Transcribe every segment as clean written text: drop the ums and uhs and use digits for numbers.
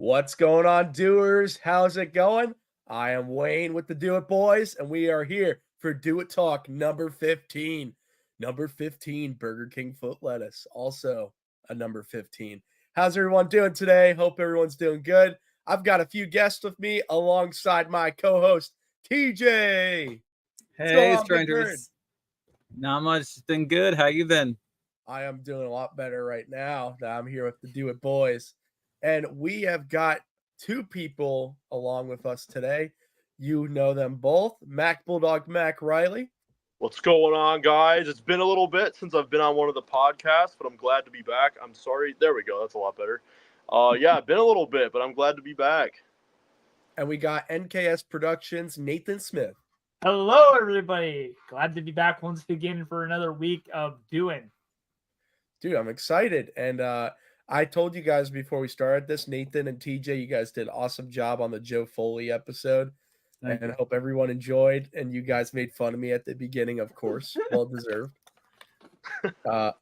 What's going on, doers? How's it going? I am Wayne with the Do It Boys, and we are here for Do It Talk number 15. Number 15, Burger King foot lettuce, also a number 15. How's everyone doing today? Hope everyone's doing good. I've got a few guests with me alongside my co host, TJ. What's going Hey, on, Big Bird? strangers. Not much. It's been good. How you been? I am doing a lot better right now that I'm here with the Do It Boys. And we have got two people along with us today. You know them both, Mac Bulldog Mac Riley. What's going on, guys? It's been a little bit since I've been on one of the podcasts, but I'm glad to be back. I'm sorry. There we go. That's a lot better. Yeah, been a little bit, but I'm glad to be back. And we got NKS Productions, Nathan Smith. Hello, everybody. Glad to be back once again for another week of doing. Dude, I'm excited. And I told you guys before we started this, Nathan and TJ, you guys did an awesome job on the Joe Foley episode. Thank and you. I hope everyone enjoyed. And you guys made fun of me at the beginning, of course. Well deserved.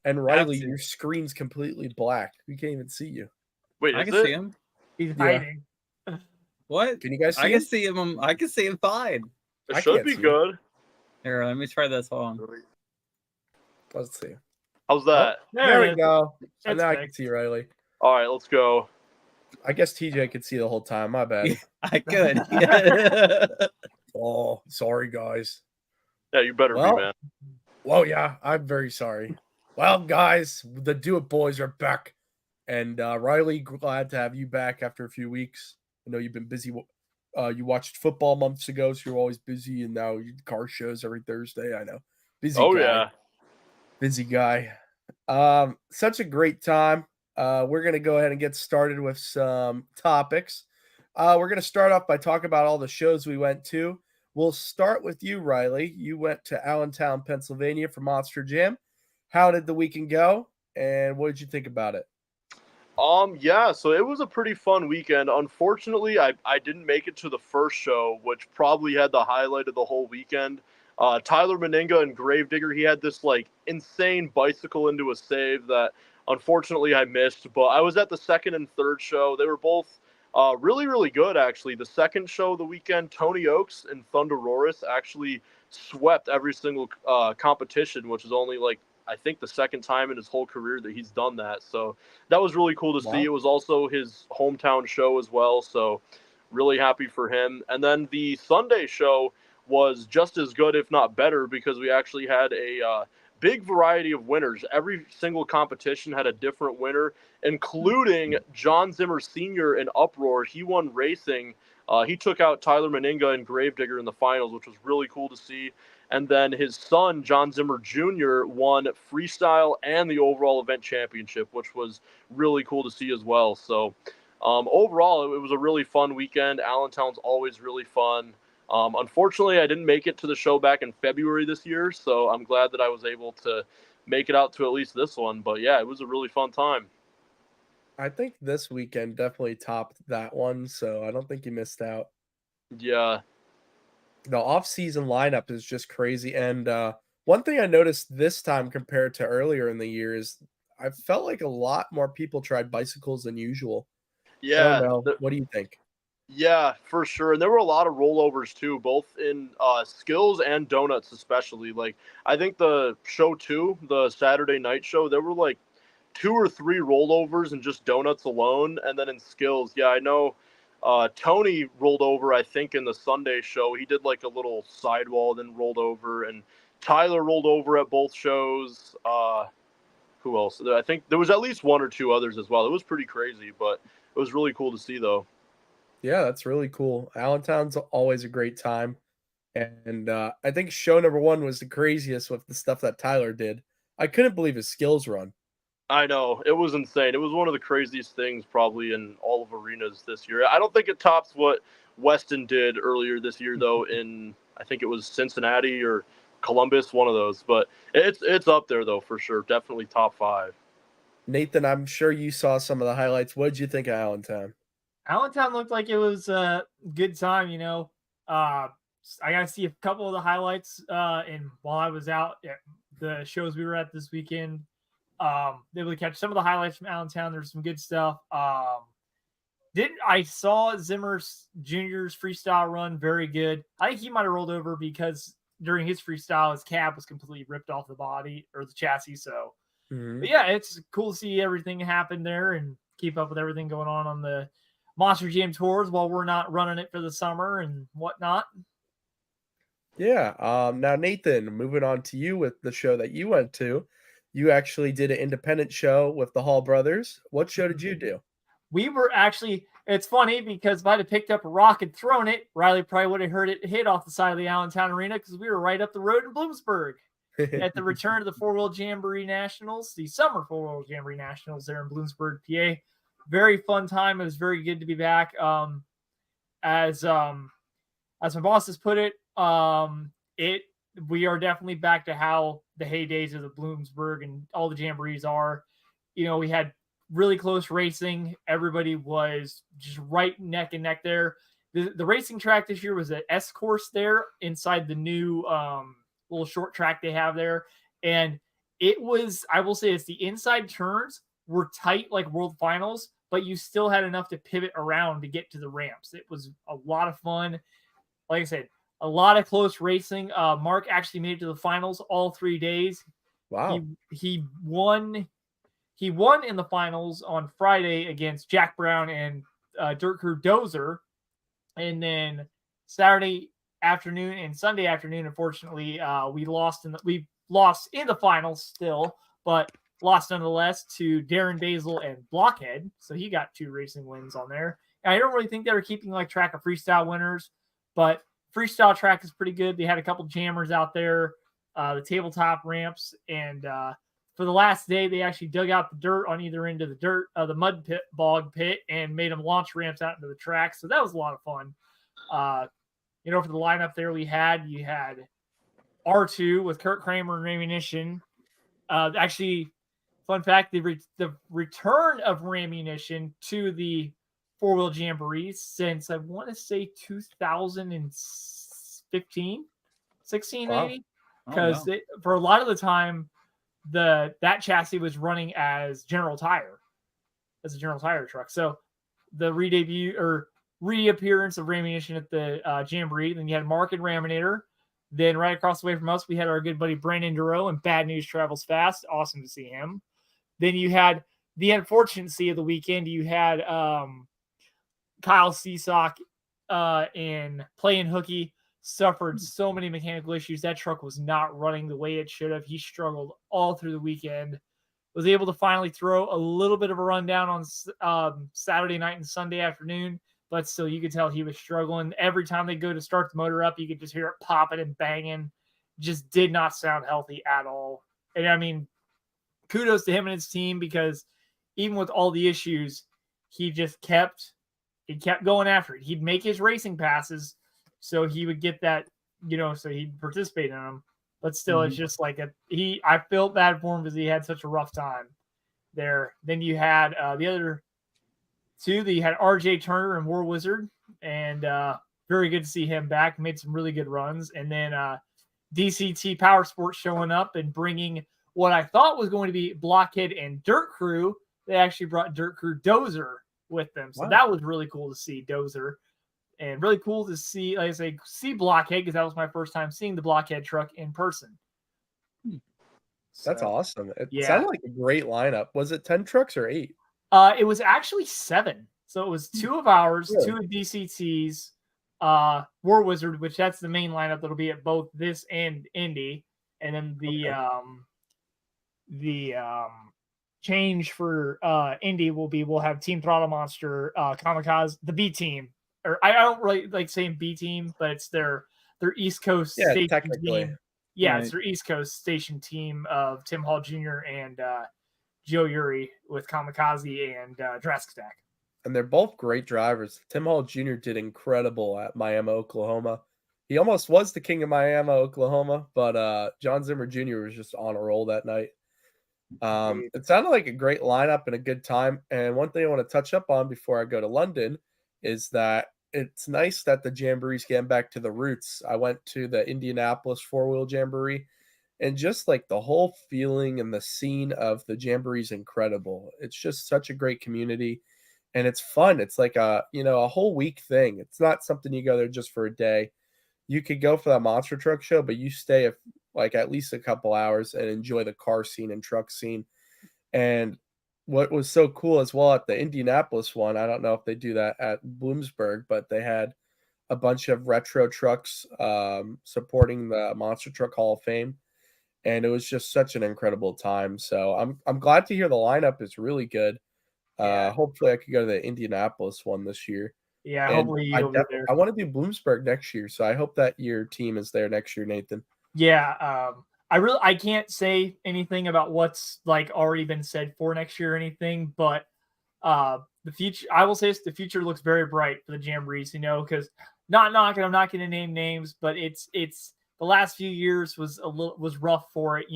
And Riley, your screen's completely black. We can't even see you. Wait, I is can it? see him. He's Yeah. hiding. What? Can you guys see I him? can see him. I can see him fine. It I should can't be see good. Here, let me try this one. Let's see. How's that? There we it is. go. And It's now I can fixed. see Riley. All right, let's go. I guess TJ could see the whole time. My bad. I could. Yeah. Oh, sorry, guys. Yeah, you better Well, be, man. Well, yeah, I'm very sorry. Well, guys, the Do It Boys are back. And Riley, glad to have you back after a few weeks. I know you've been busy. You watched football months ago, so you're always busy. And now you car shows every Thursday. I know. Busy Oh, guy. yeah. Busy guy. Such a great time. We're going to go ahead and get started with some topics. We're going to start off by talking about all the shows we went to. We'll start with you, Riley. You went to Allentown, Pennsylvania for Monster Jam. How did the weekend go? And what did you think about it? Yeah, so it was a pretty fun weekend. Unfortunately, I didn't make it to the first show, which probably had the highlight of the whole weekend. Tyler Meninga and Gravedigger, he had this like insane bicycle into a save that unfortunately I missed. But I was at the second and third show. They were both really, really good, actually. The second show of the weekend, Tony Oaks and Thunderoris actually swept every single competition, which is only like I think the second time in his whole career that he's done that. So that was really cool to see. It was also his hometown show as well. So really happy for him. And then the Sunday show was just as good, if not better, because we actually had a big variety of winners. Every single competition had a different winner, including John Zimmer Sr. in Uproar. He won racing. He took out Tyler Meninga and Gravedigger in the finals, which was really cool to see. And then his son, John Zimmer Jr., won freestyle and the overall event championship, which was really cool to see as well. So overall, it was a really fun weekend. Allentown's always really fun. Unfortunately, I didn't make it to the show back in February this year, so I'm glad that I was able to make it out to at least this one. But yeah, it was a really fun time. I think this weekend definitely topped that one, so I don't think you missed out. Yeah. The off-season lineup is just crazy. And one thing I noticed this time compared to earlier in the year is I felt like a lot more people tried bicycles than usual. Yeah. I don't know. What do you think? Yeah, for sure. And there were a lot of rollovers too, both in skills and donuts especially. Like I think the show 2, the Saturday night show, there were like 2 or 3 rollovers and just donuts alone. And then in skills, yeah, I know Tony rolled over, I think, in the Sunday show. He did like a little sidewall, then rolled over. And Tyler rolled over at both shows. Who else? I think there was at least 1 or 2 others as well. It was pretty crazy, but it was really cool to see, though. Yeah, that's really cool. Allentown's always a great time. And I think show number 1 was the craziest with the stuff that Tyler did. I couldn't believe his skills run. I know. It was insane. It was one of the craziest things probably in all of arenas this year. I don't think it tops what Weston did earlier this year, though, in I think it was Cincinnati or Columbus, one of those. But it's up there, though, for sure. Definitely top 5. Nathan, I'm sure you saw some of the highlights. What did you think of Allentown? Allentown looked like it was a good time, I got to see a couple of the highlights and while I was out at the shows we were at this weekend. Able to catch some of the highlights from Allentown. There's some good stuff. I saw Zimmer Jr.'s freestyle run, very good. I think he might have rolled over because during his freestyle, his cab was completely ripped off the body or the chassis. So, but yeah, it's cool to see everything happen there and keep up with everything going on the Monster Jam tours while we're not running it for the summer and whatnot. Yeah. Now, Nathan, moving on to you with the show that you went to. You actually did an independent show with the Hall brothers. What show did you do? We were actually, it's funny because if I'd have picked up a rock and thrown it, Riley probably would have heard it hit off the side of the Allentown Arena because we were right up the road in Bloomsburg at the return of the Four Wheel Jamboree Nationals, the summer Four Wheel Jamboree Nationals there in Bloomsburg, PA. Very fun time. It was very good to be back. As my boss has put it, we are definitely back to how the heydays of the Bloomsburg and all the jamborees are. We had really close racing. Everybody was just right neck and neck there. The racing track this year was an S course there inside the new little short track they have there. And it was, I will say, it's the inside turns were tight like World Finals, but you still had enough to pivot around to get to the ramps. It was a lot of fun. Like I said, a lot of close racing. Mark actually made it to the finals all 3 days. Wow. He won. He won in the finals on Friday against Jack Brown and Dirt Crew Dozer. And then Saturday afternoon and Sunday afternoon, unfortunately, we lost in the finals still, but lost nonetheless to Darren Basil and Blockhead. So he got 2 racing wins on there. And I don't really think they were keeping track of freestyle winners, but freestyle track is pretty good. They had a couple jammers out there, the tabletop ramps, and for the last day, they actually dug out the dirt on either end of the mud pit, bog pit, and made them launch ramps out into the track. So that was a lot of fun. For the lineup there, you had R2 with Kurt Kramer and Rammunition. Actually, fun fact, the return of Rammunition to the four-wheel jamboree since I want to say 2015, 16 maybe, because for a lot of the time that chassis was running as a General Tire truck. So the reappearance of Rammunition at the jamboree. Then you had Mark and Raminator. Then right across the way from us, we had our good buddy Brandon Duro, and Bad News Travels Fast. Awesome to see him. Then you had the unfortunacy of the weekend. You had Kyle Seasock in Playing Hooky suffered so many mechanical issues. That truck was not running the way it should have. He struggled all through the weekend. Was able to finally throw a little bit of a rundown on Saturday night and Sunday afternoon, but still you could tell he was struggling. Every time they go to start the motor up, you could just hear it popping and banging. Just did not sound healthy at all. And I mean, kudos to him and his team, because even with all the issues, he kept going after it. He'd make his racing passes, so he would get that, so he'd participate in them. But still, it's just like I felt bad for him because he had such a rough time there. Then you had the other two. You had RJ Turner and War Wizard, and very good to see him back. Made some really good runs. And then DCT Power Sports showing up and bringing what I thought was going to be Blockhead and Dirt Crew. They actually brought Dirt Crew Dozer with them. So that was really cool to see Dozer. And really cool to see, like I say, Blockhead, because that was my first time seeing the Blockhead truck in person. That's awesome. It sounded like a great lineup. Was it 10 trucks or 8? It was actually 7. So it was 2 of ours, 2 of DCT's, War Wizard, which that's the main lineup that'll be at both this and Indy. And then the change for Indy we'll have Team Throttle Monster, Kamikaze, the B team. Or I don't really like saying B team, but it's their East Coast station team. Yeah, right. It's their East Coast station team of Tim Hall Jr. and Joe Uri with Kamikaze and Jurassic Attack. And they're both great drivers. Tim Hall Jr. did incredible at Miami, Oklahoma. He almost was the king of Miami, Oklahoma, but John Zimmer Jr. was just on a roll that night. It sounded like a great lineup and a good time. And one thing I want to touch up on before I go to London is that it's nice that the Jamboree's getting back to the roots. I went to the Indianapolis four-wheel Jamboree, and just like the whole feeling and the scene of the Jamboree is incredible. It's just such a great community. and it's fun. It's like a whole week thing. It's not something you go there just for a day. You could go for that monster truck show, but you stay like at least a couple hours and enjoy the car scene and truck scene. And what was so cool as well at the Indianapolis one, I don't know if they do that at Bloomsburg, but they had a bunch of retro trucks supporting the Monster Truck Hall of Fame, and it was just such an incredible time. So I'm glad to hear the lineup is really good. Yeah. Hopefully, I could go to the Indianapolis one this year. Yeah, And hopefully you'll be there. I want to do Bloomsburg next year, so I hope that your team is there next year, Nathan. Yeah, I can't say anything about what's like already been said for next year or anything, but the future, I will say the future looks very bright for the Jamborees, because I'm not going to name names, but it's the last few years was rough for it.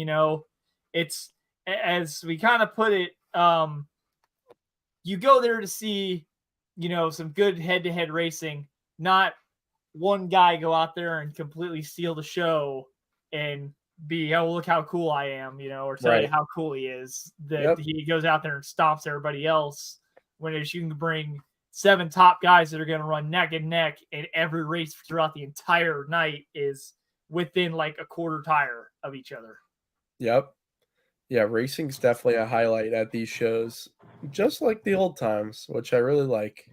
It's, as we kind of put it, you go there to see, some good head-to-head racing, not one guy go out there and completely steal the show and be, oh, look how cool I am, or tell you how cool he is. That he goes out there and stomps everybody else. When you can bring 7 top guys that are going to run neck and neck, and every race throughout the entire night is within like a quarter tire of each other. Yep. Yeah, racing's definitely a highlight at these shows, just like the old times, which I really like.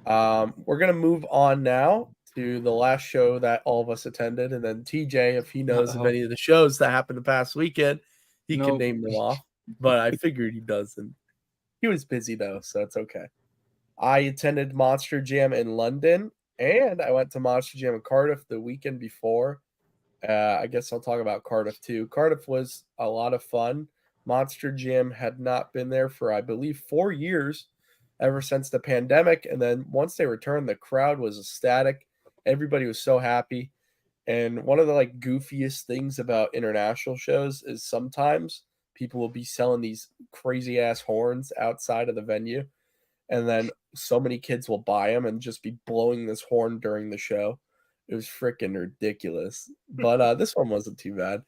We're going to move on now to the last show that all of us attended, and then TJ, if he knows of any of the shows that happened the past weekend, he can name them off, but I figured he doesn't. He was busy though, so it's okay. I attended Monster Jam in London, and I went to Monster Jam in Cardiff the weekend before. I guess I'll talk about Cardiff too. Cardiff was a lot of fun. Monster Jam had not been there for, I believe, 4 years, ever since the pandemic. And then once they returned, the crowd was ecstatic. Everybody was so happy. And one of the goofiest things about international shows is sometimes people will be selling these crazy ass horns outside of the venue. And then so many kids will buy them and just be blowing this horn during the show. It was freaking ridiculous. But this one wasn't too bad.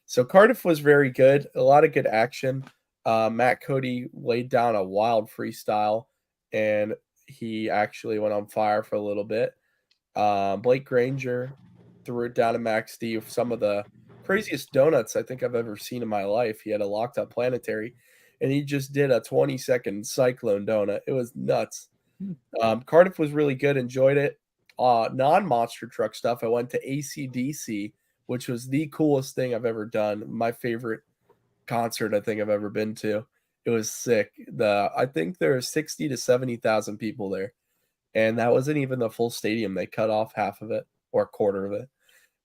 So Cardiff was very good. A lot of good action. Matt Cody laid down a wild freestyle, and he actually went on fire for a little bit. Blake Granger threw it down to Max D with some of the craziest donuts I think I've ever seen in my life. He had a locked up planetary, and he just did a 20-second cyclone donut. It was nuts. Cardiff was really good. Enjoyed it. Non-monster truck stuff, I went to AC/DC, which was the coolest thing I've ever done. My favorite concert I think I've ever been to. It was sick. I think there are 60 to 70,000 people there, and that wasn't even the full stadium. They cut off half of it or a quarter of it.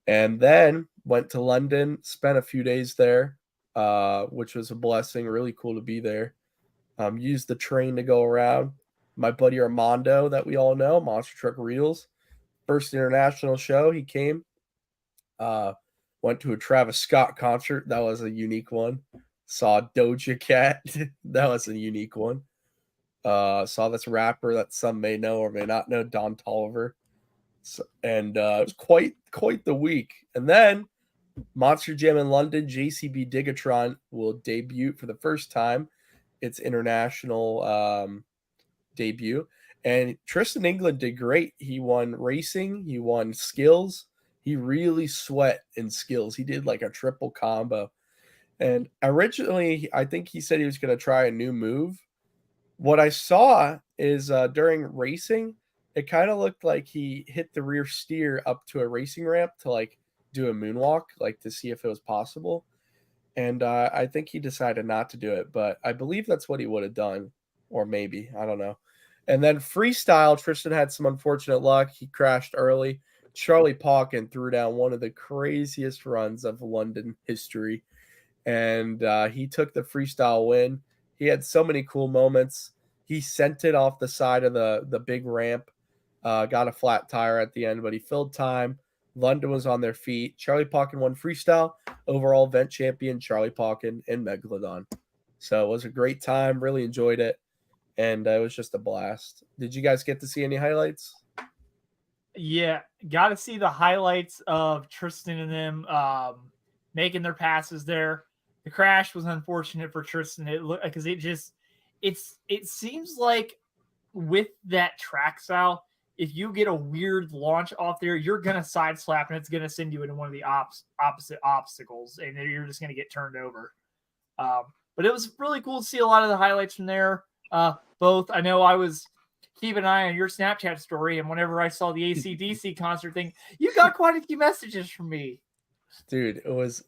And then went to London, spent a few days there, which was a blessing. Really cool to be there. Used the train to go around. My buddy Armando, that we all know, Monster Truck Reels, first international show. He came. Went to a Travis Scott concert. That was a unique one. Saw Doja Cat. That was a unique one. Saw this rapper that some may know or may not know, Don Toliver. And it was quite the week. And then Monster Jam in London, JCB Digatron will debut for the first time. Its international debut. And Tristan England did great. He won racing. He won skills. He really sweat in skills. He did like a triple combo. And originally, I think he said he was going to try a new move. What I saw is during racing, it kind of looked like he hit the rear steer up to a racing ramp to do a moonwalk, to see if it was possible. And I think he decided not to do it, but I believe that's what he would have done, or maybe, I don't know. And then freestyle, Tristan had some unfortunate luck. He crashed early. Charlie Pauken threw down one of the craziest runs of London history, and he took the freestyle win. He had so many cool moments. He sent it off the side of the big ramp, got a flat tire at the end, but he filled time. London was on their feet. Charlie Pauken won freestyle. Overall event champion, Charlie Pauken and Megalodon. So it was a great time. Really enjoyed it. And it was just a blast. Did you guys get to see any highlights? Yeah, got to see the highlights of Tristan and them making their passes there. The crash was unfortunate for Tristan. It looked because it seems like with that track style, if you get a weird launch off there, you're gonna side slap and it's gonna send you into one of the opposite obstacles, and then you're just gonna get turned over. But it was really cool to see a lot of the highlights from there. Both, I know I was keeping an eye on your Snapchat story, and whenever I saw the AC/DC concert thing, you got quite a few messages from me. Dude, it was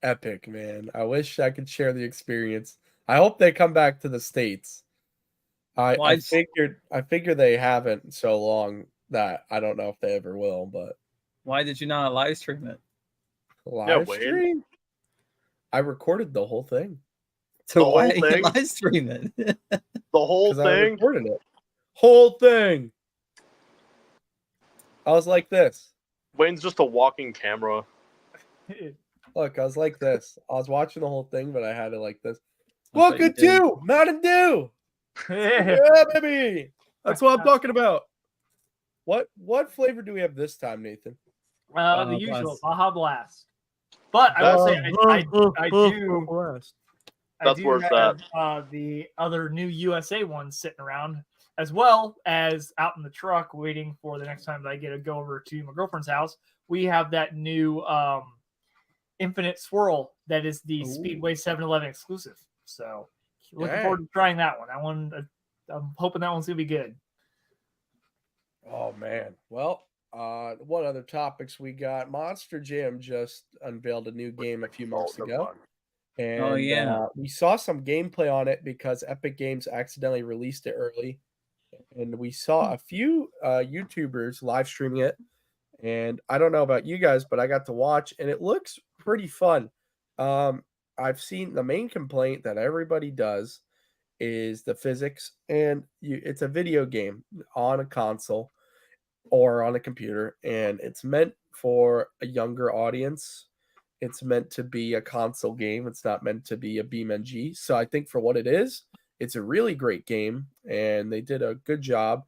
epic, man. I wish I could share the experience. I hope they come back to the States. I figured they haven't so long that I don't know if they ever will, but Why did you not live stream it? live Wade. stream? I recorded the whole thing. So The whole why didn't you thing? live stream it? The whole 'Cause I thing. recorded it. Whole thing. I was like this. Wayne's just a walking camera. Look, I was like this. I was watching the whole thing, but I had it like this. I thought you Welcome did. to Mountain Dew. Yeah, baby. That's what I'm talking about. What flavor do we have this time, Nathan? The Blast. usual Baja Blast. But I will say, I do. I That's do where it's have, the other new USA ones sitting around, as well as out in the truck waiting for the next time that I get to go over to my girlfriend's house. We have that new Infinite Swirl that is the Speedway 7-Eleven exclusive. So looking Dang. forward to trying that one. I'm hoping that one's gonna be good. Oh man. Well, what other topics we got? Monster Jam just unveiled a new game a few months ago. And yeah. we saw some gameplay on it because Epic Games accidentally released it early. And we saw a few YouTubers live streaming it. And I don't know about you guys, but I got to watch and it looks pretty fun. I've seen the main complaint that everybody does is the physics, and it's a video game on a console or on a computer, and it's meant for a younger audience. It's meant to be a console game. It's not meant to be a BeamNG. So I think for what it is, it's a really great game, and they did a good job.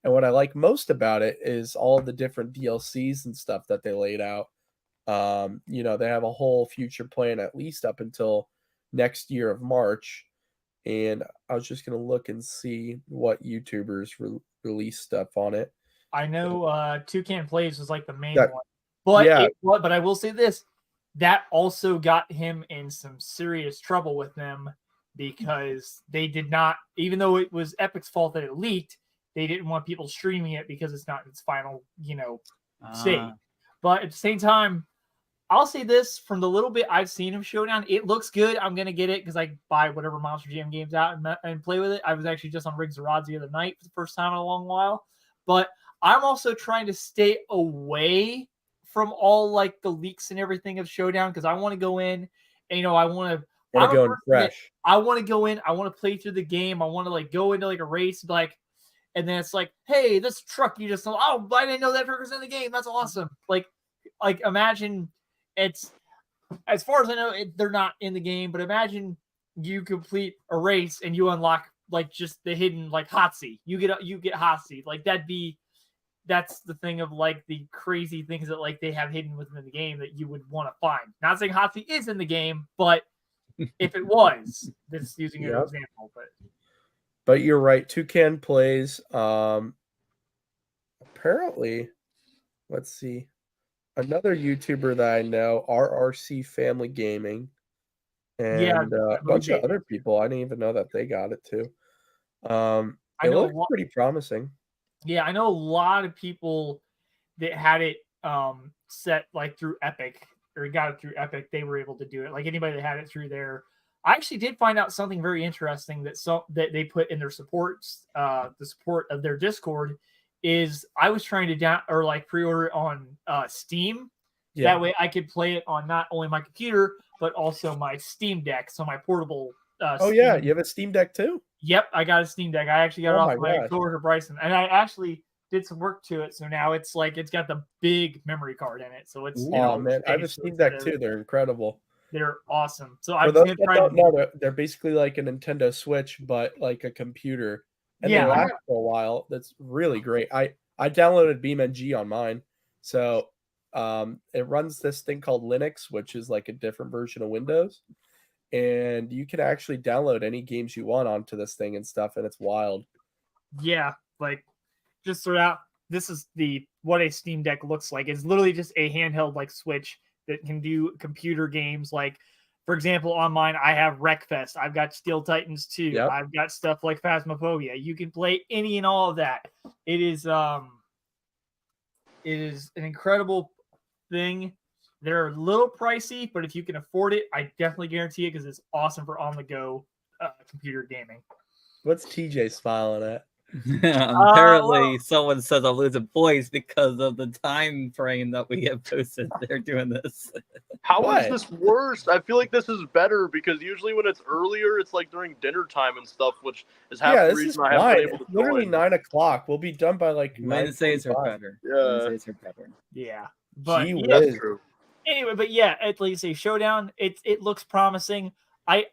And what I like most about it is all the different DLCs and stuff that they laid out. They have a whole future plan at least up until next year of March. And I was just going to look and see what YouTubers release stuff on it. I know Toucan Plays was like the main That- one, but yeah. but I will say this: that also got him in some serious trouble with them because they did not, even though it was Epic's fault that it leaked, they didn't want people streaming it because it's not in its final, state. But at the same time, I'll say this: from the little bit I've seen of Showdown, it looks good. I'm gonna get it because I buy whatever Monster Jam games out and play with it. I was actually just on Rigs of Rods the other night for the first time in a long while. But I'm also trying to stay away from all like the leaks and everything of Showdown because I want to go in and I want to. Want to go in fresh. I want to go in. I want to play through the game. I want to like go into like a race, and then it's like, hey, this truck you just saw. Oh, I didn't know that truck was in the game. That's awesome. Like imagine it's, as far as I know, they're not in the game. But imagine you complete a race and you unlock like just the hidden like hot seat. You get hot seat. Like that's the thing of like the crazy things that like they have hidden within the game that you would want to find. Not saying hot seat is in the game, but if it was, this using an example, But you're right. Toucan Plays. Apparently, let's see. Another YouTuber that I know, RRC Family Gaming, and a bunch of other people. I didn't even know that they got it too. It looks pretty promising. Yeah, I know a lot of people that had it set like through Epic or got it through Epic. They were able to do it. Like anybody that had it through there. I actually did find out something very interesting that they put in their supports, the support of their Discord, is I was trying to pre-order it on Steam. Yeah. That way I could play it on not only my computer but also my Steam Deck, so my portable. Oh yeah, you have a Steam Deck too? Yep, I got a Steam Deck. I actually got it off my coworker Bryson, and I actually did some work to it. So now it's got the big memory card in it. So it's man, I have a Steam Deck too. They're incredible. They're awesome. So for those that don't know, they're basically like a Nintendo Switch, but like a computer. And they last for a while. That's really great. I downloaded BeamNG on mine. So it runs this thing called Linux, which is like a different version of Windows. And you can actually download any games you want onto this thing and stuff, and it's wild. Yeah, like just sort out. This is what a Steam Deck looks like. It's literally just a handheld like Switch that can do computer games. Like, for example, on mine, I have Wreckfest. I've got Steel Titans 2. Yep. I've got stuff like Phasmophobia. You can play any and all of that. It is an incredible thing. They're a little pricey, but if you can afford it, I definitely guarantee it because it's awesome for on the go computer gaming. What's TJ smiling at? Apparently, someone says I'm losing points because of the time frame that we have posted. They're doing this. How is What? this worse? I feel like this is better because usually when it's earlier, it's like during dinner time and stuff, which is half Yeah, the this is reason I haven't fine. been able to It's literally join. 9 o'clock. We'll be done by like Wednesdays are 9:45. better. Yeah. Wednesdays are better. Yeah, but Gee yeah, whiz. True. anyway, but yeah, at least a showdown. It looks promising.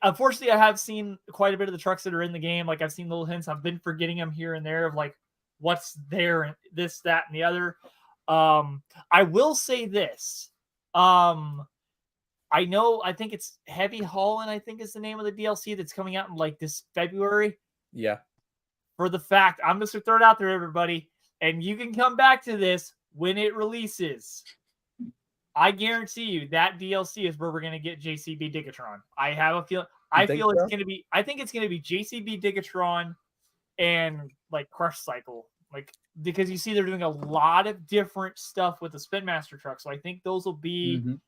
Unfortunately I have seen quite a bit of the trucks that are in the game. Like I've seen little hints. I've been forgetting them here and there of like what's there and this, that, and the other. I will say this. I think it's Heavy Haulin', I think is the name of the DLC that's coming out in like this February. Yeah. For the fact, I'm just gonna throw it out there, everybody, and you can come back to this when it releases. I guarantee you that DLC is where we're gonna get JCB Digatron. I have a feel. I think feel it's so? gonna be. I think it's gonna be JCB Digatron and like Crush Cycle, like because you see they're doing a lot of different stuff with the Spin Master truck. So I think those will be Mhm.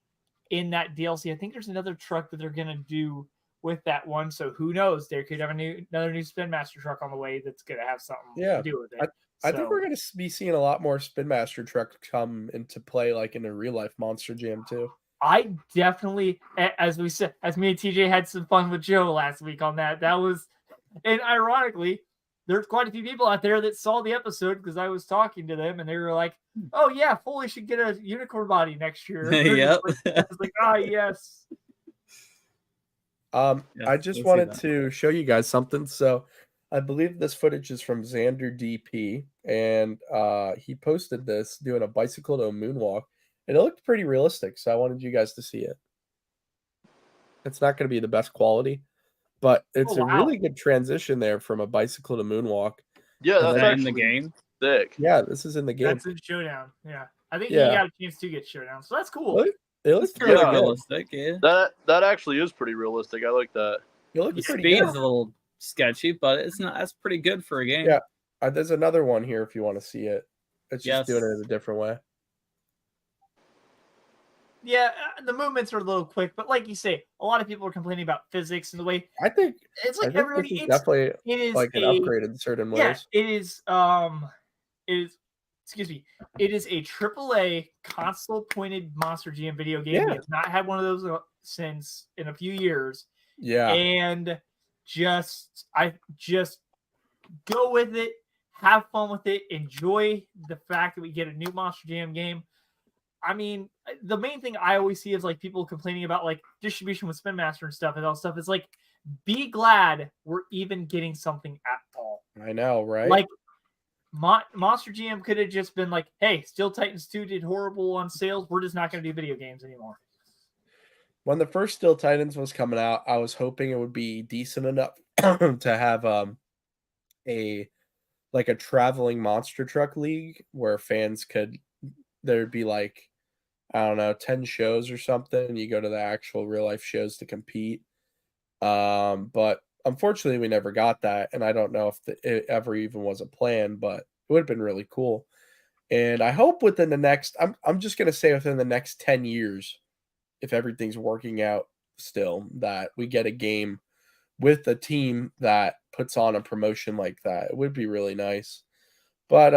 in that DLC. I think there's another truck that they're gonna do with that one. So who knows? They could have another new Spin Master truck on the way that's gonna have something Yeah. to do with it. I think So- we're going to be seeing a lot more Spin Master truck come into play, like in a real life Monster Jam too. I definitely, as we said, as me and TJ had some fun with Joe last week on that. That was, and ironically, there's quite a few people out there that saw the episode because I was talking to them and they were like, "Oh yeah, Foley should get a unicorn body next year." Yep. I was like, "Ah, yes." Yeah, I just we'll see wanted that. to show you guys something. So I believe this footage is from Xander DP, and he posted this doing a bicycle to a moonwalk, and it looked pretty realistic. So I wanted you guys to see it. It's not going to be the best quality, but it's Oh, a wow. really good transition there from a bicycle to moonwalk. Yeah, Is that's Is that in the actually game? sick. Yeah, this is in the game. That's in Showdown. Yeah, I think Yeah. he got a chance to get Showdown, so that's cool. Look, it looks It's really pretty good. realistic. Yeah. That actually is pretty realistic. I like that. It looks The pretty speed good. is a little sketchy, but it's not. That's pretty good for a game. Yeah. There's another one here if you want to see it. It's just doing it Yes. in a different way. Yeah, the movements are a little quick, but like you say, a lot of people are complaining about physics and the way I think it's I like think everybody. this is It's definitely it is like an a upgrade in certain yeah, ways. it is excuse me, it is a AAA console pointed Monster GM video game. Yeah. We have not had one of those since in a few years, Yeah. and I just go with it, have fun with it, enjoy the fact that we get a new Monster Jam game. I mean, the main thing I always see is like people complaining about like distribution with Spin Master and stuff and all stuff. It's like, be glad we're even getting something at all. I know, right? Like, Monster GM could have just been like, hey, Steel Titans 2 did horrible on sales. We're just not going to do video games anymore. When the first Steel Titans was coming out, I was hoping it would be decent enough to have a traveling monster truck league where fans could there'd be like, I don't know, 10 shows or something, and you go to the actual real life shows to compete. But unfortunately we never got that, and I don't know if it ever even was a plan, but it would have been really cool. And I hope within the next I'm just gonna say within the next 10 years, if everything's working out still, that we get a game with a team that puts on a promotion like that. It would be really nice. But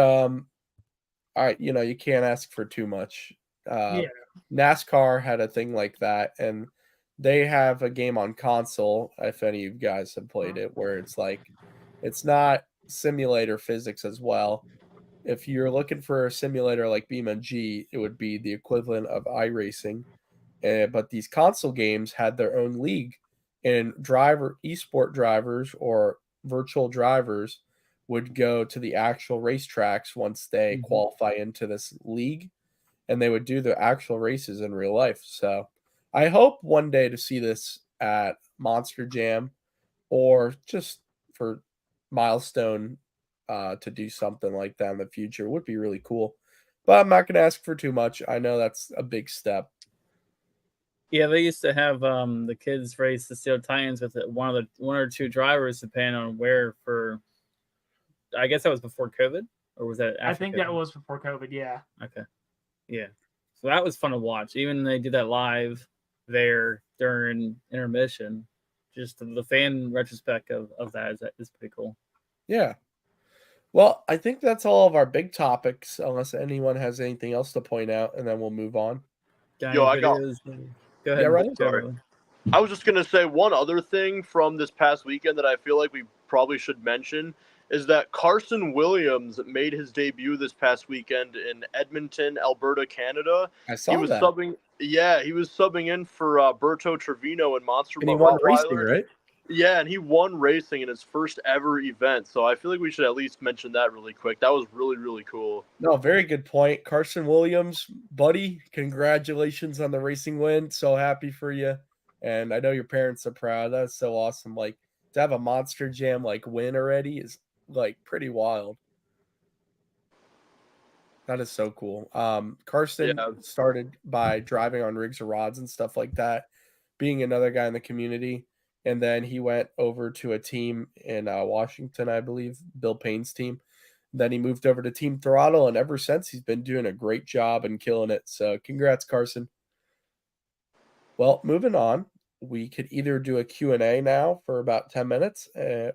you can't ask for too much. Yeah. NASCAR had a thing like that, and they have a game on console, if any of you guys have played it, where it's like it's not simulator physics as well. If you're looking for a simulator like BeamNG, it would be the equivalent of iRacing. But these console games had their own league, and esport drivers or virtual drivers would go to the actual racetracks once they qualify into this league, and they would do the actual races in real life. So I hope one day to see this at Monster Jam or just for milestone to do something like that in the future. It would be really cool. But I'm not going to ask for too much. I know that's a big step. Yeah, they used to have the kids race the steel tie-ins with one or two drivers, depending on where. For I guess that was before COVID, or was that after I think COVID? that was before COVID. Yeah. Okay. Yeah. So that was fun to watch. Even they did that live there during intermission. Just the fan retrospect of that is pretty cool. Yeah. Well, I think that's all of our big topics, unless anyone has anything else to point out, and then we'll move on. Yo, I got- Go ahead. right. Sorry. I was just gonna say one other thing from this past weekend that I feel like we probably should mention is that Carson Williams made his debut this past weekend in Edmonton, Alberta, Canada. I saw He was that. subbing. Yeah, he was subbing in for Berto Trevino in Monster And he Mutt won racing, Rottweiler. right? Yeah, and he won racing in his first ever event. So I feel like we should at least mention that really quick. That was really, really cool. No, very good point. Carson Williams, buddy, congratulations on the racing win. So happy for you. And I know your parents are proud. That's so awesome. Like to have a Monster Jam like win already is like pretty wild. That is so cool. Carson Yeah. started by driving on rigs or rods and stuff like that, being another guy in the community. And then he went over to a team in Washington, I believe, Bill Payne's team. Then he moved over to Team Throttle, and ever since he's been doing a great job and killing it. So congrats, Carson. Well, moving on, we could either do a Q&A now for about 10 minutes,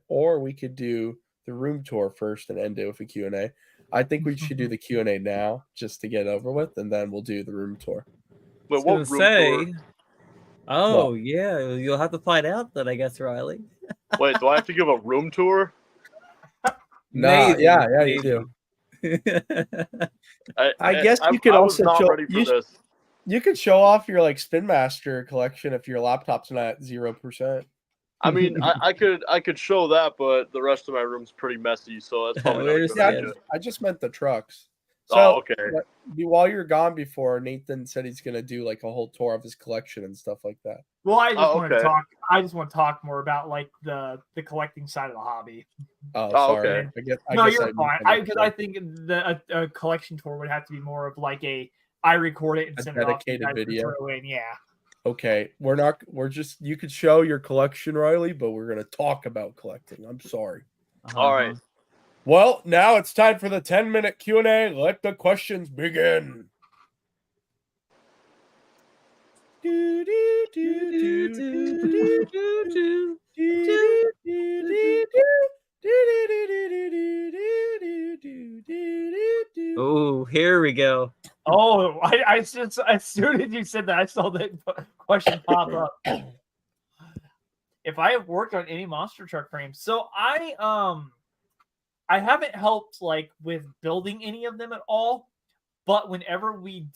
or we could do the room tour first and end it with a Q&A. I think we should do the Q&A now just to get over with, and then we'll do the room tour. But what room tour? Oh, yeah, you'll have to find out then, I guess, Riley. Wait, do I have to give a room tour? Nah, Maybe, yeah, maybe. you do. I guess you could I was also not show- ready for you- this. You could show off your like Spin Master collection if your laptop's not at 0%. I mean, I could show that, but the rest of my room's pretty messy, so that's probably not a good Yeah, idea. I just meant the trucks. So Oh, okay. while you're gone before, Nathan said he's gonna do like a whole tour of his collection and stuff like that. Well, I just Oh, want to okay. talk. I just want to talk more about like the collecting side of the hobby. Oh, Oh, sorry. okay. I guess You're fine. Because I think a collection tour would have to be more of like I record it and A send it off to you dedicated guys to video. throw in. Yeah. Okay, you could show your collection, Riley, but we're gonna talk about collecting. I'm sorry. All right. Well, now it's time for the 10-minute Q&A. Let the questions begin. Oh, here we go. Oh, I just as soon as you said that, I saw that question pop up. If I have worked on any monster truck frames, so I haven't helped like with building any of them at all. But whenever when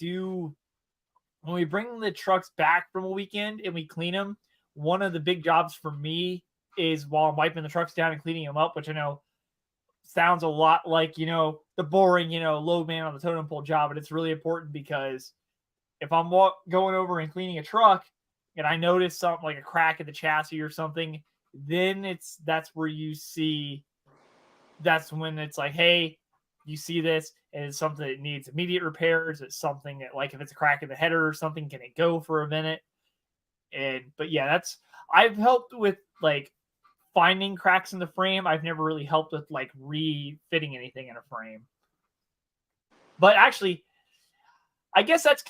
we bring the trucks back from a weekend and we clean them, one of the big jobs for me is while I'm wiping the trucks down and cleaning them up, which I know sounds a lot like, the boring, low man on the totem pole job, but it's really important because if I'm going over and cleaning a truck and I notice something like a crack in the chassis or something, then that's when it's like, hey, you see this and it's something that needs immediate repairs. It's something that, like, if it's a crack in the header or something, can it go for a minute? But yeah, I've helped with like finding cracks in the frame. I've never really helped with like refitting anything in a frame. But actually, I guess that's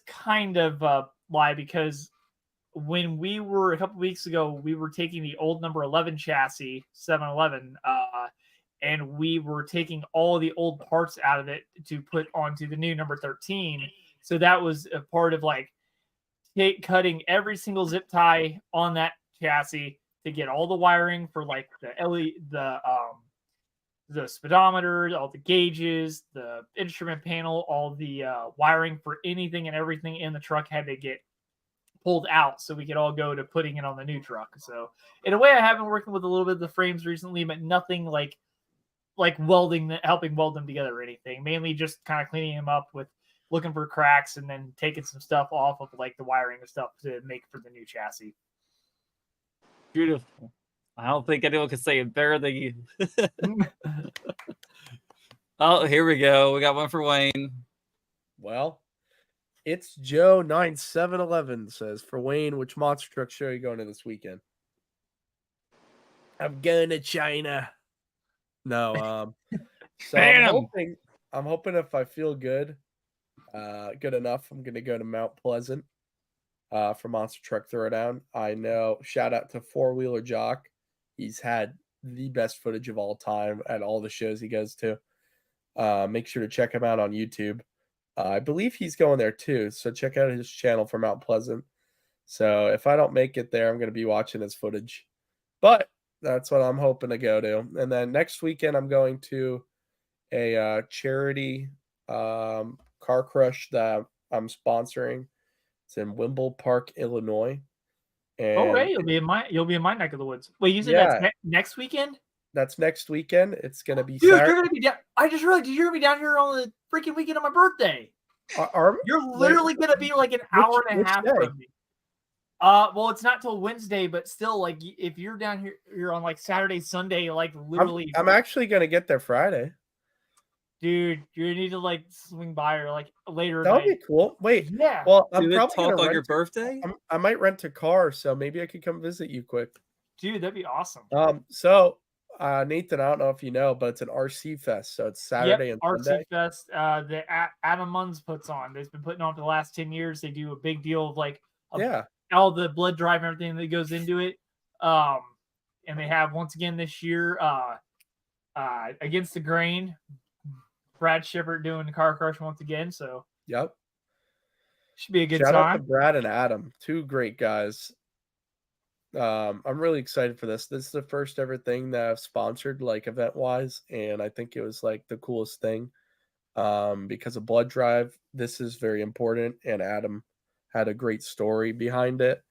kind of a lie, because when we were a couple weeks ago, we were taking the old number 11 chassis 711, and we were taking all the old parts out of it to put onto the new number 13. So that was a part of like cutting every single zip tie on that chassis to get all the wiring for like the speedometer, all the gauges, the instrument panel, all the wiring for anything and everything in the truck had to get pulled out so we could all go to putting it on the new truck. So in a way, I have been working with a little bit of the frames recently, but nothing like helping weld them together or anything. Mainly just kind of cleaning them up with looking for cracks and then taking some stuff off of like the wiring and stuff to make for the new chassis. Beautiful. I don't think anyone can say it better than you. Oh, here we go. We got one for Wayne. Well, it's Joe 9711 says, for Wayne, which monster truck show are you going to this weekend? I'm going to China. No, so Phantom. I'm hoping if I feel good enough, I'm gonna go to Mount Pleasant for Monster Truck Throwdown. I know, shout out to Four Wheeler Jock. He's had the best footage of all time at all the shows he goes to. Make sure to check him out on YouTube. I believe he's going there too, so check out his channel for Mount Pleasant. So if I don't make it there, I'm going to be watching his footage. But that's what I'm hoping to go to. And then next weekend, I'm going to a charity car crush that I'm sponsoring. It's in Wimble Park, Illinois. And Oh, right. You'll be in my neck of the woods. Wait, you said Yeah. that's next weekend? that's next weekend. It's going to be Dude, Saturday. you're gonna be down. I just realized you're gonna be down here on the freaking weekend of my birthday. You're literally gonna be like an hour and a which half day? from me. Well, it's not till Wednesday, but still, like, if you're down here, you're on like Saturday, Sunday, like literally. I'm actually going to get there Friday. Dude, you need to like swing by or like later. That would night. be cool. Wait, Yeah. well, I'm Do it probably talk going to on your rent. birthday? I might rent a car, so maybe I could come visit you quick. Dude, that'd be awesome. So Nathan, I don't know if you know, but it's an RC Fest, so it's Saturday and RC Sunday. Fest, the Adam Munns puts on. They've been putting on for the last 10 years. They do a big deal of like Yeah, all the blood drive and everything that goes into it. And they have once again this year, Against the Grain, Brad Shepard doing the car crush once again. So yep. should be a good Shout out to time. Brad and Adam, two great guys. I'm really excited for this. This is the first ever thing that I've sponsored, like event wise, and I think it was like the coolest thing. Because of blood drive, this is very important, and Adam had a great story behind it,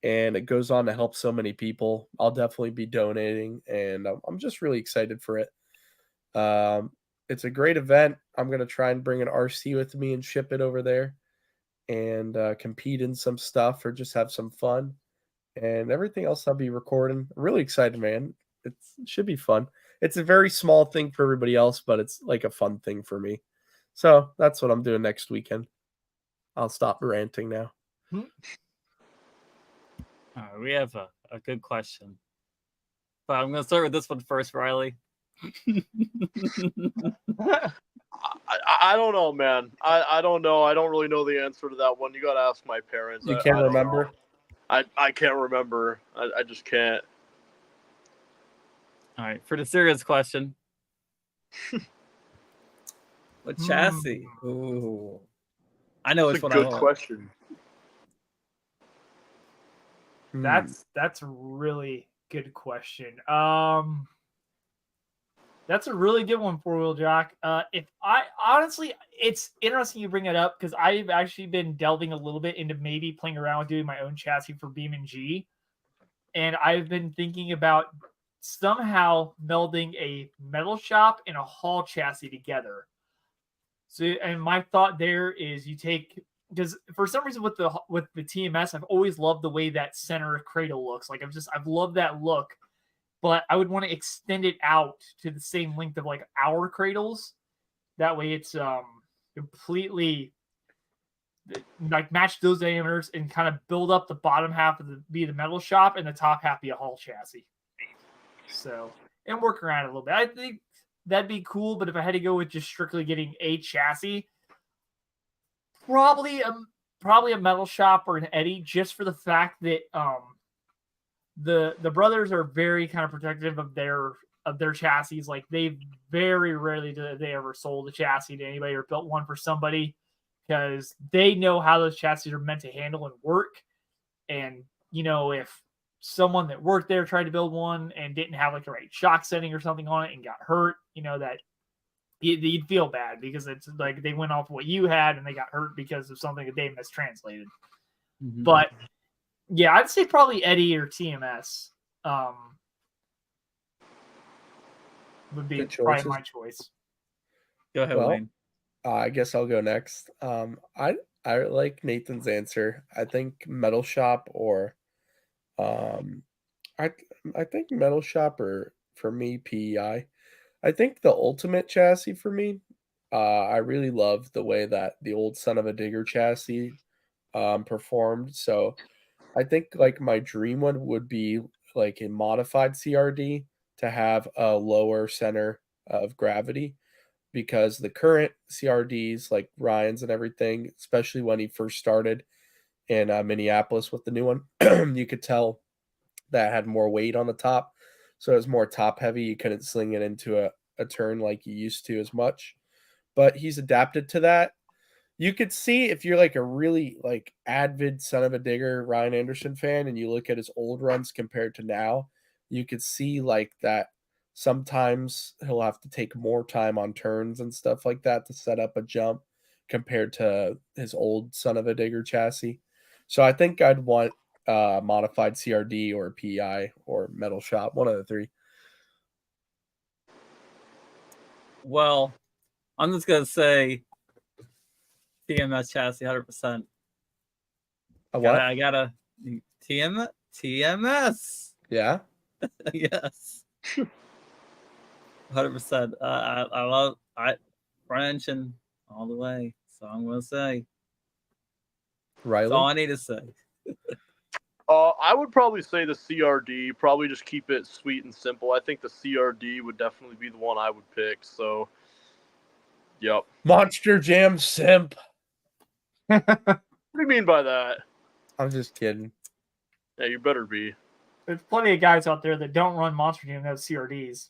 and it goes on to help so many people. I'll definitely be donating, and I'm just really excited for it. It's a great event. I'm gonna try and bring an RC with me and ship it over there, and compete in some stuff or just have some fun. And everything else I'll be recording. I'm really excited, man. It should be fun. It's a very small thing for everybody else, but it's like a fun thing for me. So that's what I'm doing next weekend. I'll stop ranting now. All right, we have a good question. But I'm going to start with this one first, Riley. I don't know, man. I don't know. I don't really know the answer to that one. You got to ask my parents. You I can't don't remember? know. I can't remember. I just can't. All right, for the serious question. What chassis? Ooh. I know It's which a one I good want. question. That's a really good question. That's a really good one, Four Wheel Jock. If I honestly, it's interesting you bring it up because I've actually been delving a little bit into maybe playing around with doing my own chassis for BeamNG, and I've been thinking about somehow melding a metal shop and a Hall chassis together. So, and my thought there is you take, because for some reason with the TMS, I've always loved the way that center cradle looks. Like I've loved that look. But I would want to extend it out to the same length of like our cradles. That way it's completely like match those diameters and kind of build up the bottom half of the metal shop and the top half be a Hall chassis. So, and work around it a little bit. I think that'd be cool, but if I had to go with just strictly getting a chassis, probably a metal shop or an Eddie, just for the fact that the brothers are very kind of protective of their chassis. Like they very rarely do they ever sold a chassis to anybody or built one for somebody because they know how those chassis are meant to handle and work. And you know, if someone that worked there tried to build one and didn't have like the right shock setting or something on it and got hurt, you know, that you'd feel bad because it's like they went off what you had and they got hurt because of something that they mistranslated. Mm-hmm. But yeah, I'd say probably Eddie or TMS would be probably my choice. Go ahead, Wayne. I guess I'll go next. I like Nathan's answer. I think metal shop or I I think Metal Shop or for me PEI. I think the ultimate chassis for me. I really love the way that the old Son of a Digger chassis performed. So I think like my dream one would be like a modified CRD to have a lower center of gravity because the current CRDs like Ryan's and everything, especially when he first started in Minneapolis with the new one, you could tell that had more weight on the top. So it was more top heavy. You couldn't sling it into a turn like you used to as much. But he's adapted to that. You could see if you're like a really like avid Son of a Digger Ryan Anderson fan and you look at his old runs compared to now, you could see like that sometimes he'll have to take more time on turns and stuff like that to set up a jump compared to his old Son of a Digger chassis. So I think I'd want modified CRD or PI or Metal Shop, one of the three. Well, I'm just gonna say TMS chassis 100%. A what? I gotta TMS. Yeah. Yes. 100%. I love French and all the way. So I'm gonna say. That's all Riley. I need to say. I would probably say the CRD. Probably just keep it sweet and simple. I think the CRD would definitely be the one I would pick. So, yep. Monster Jam simp. What do you mean by that? I'm just kidding. Yeah, you better be. There's plenty of guys out there that don't run Monster Jam that have CRDs.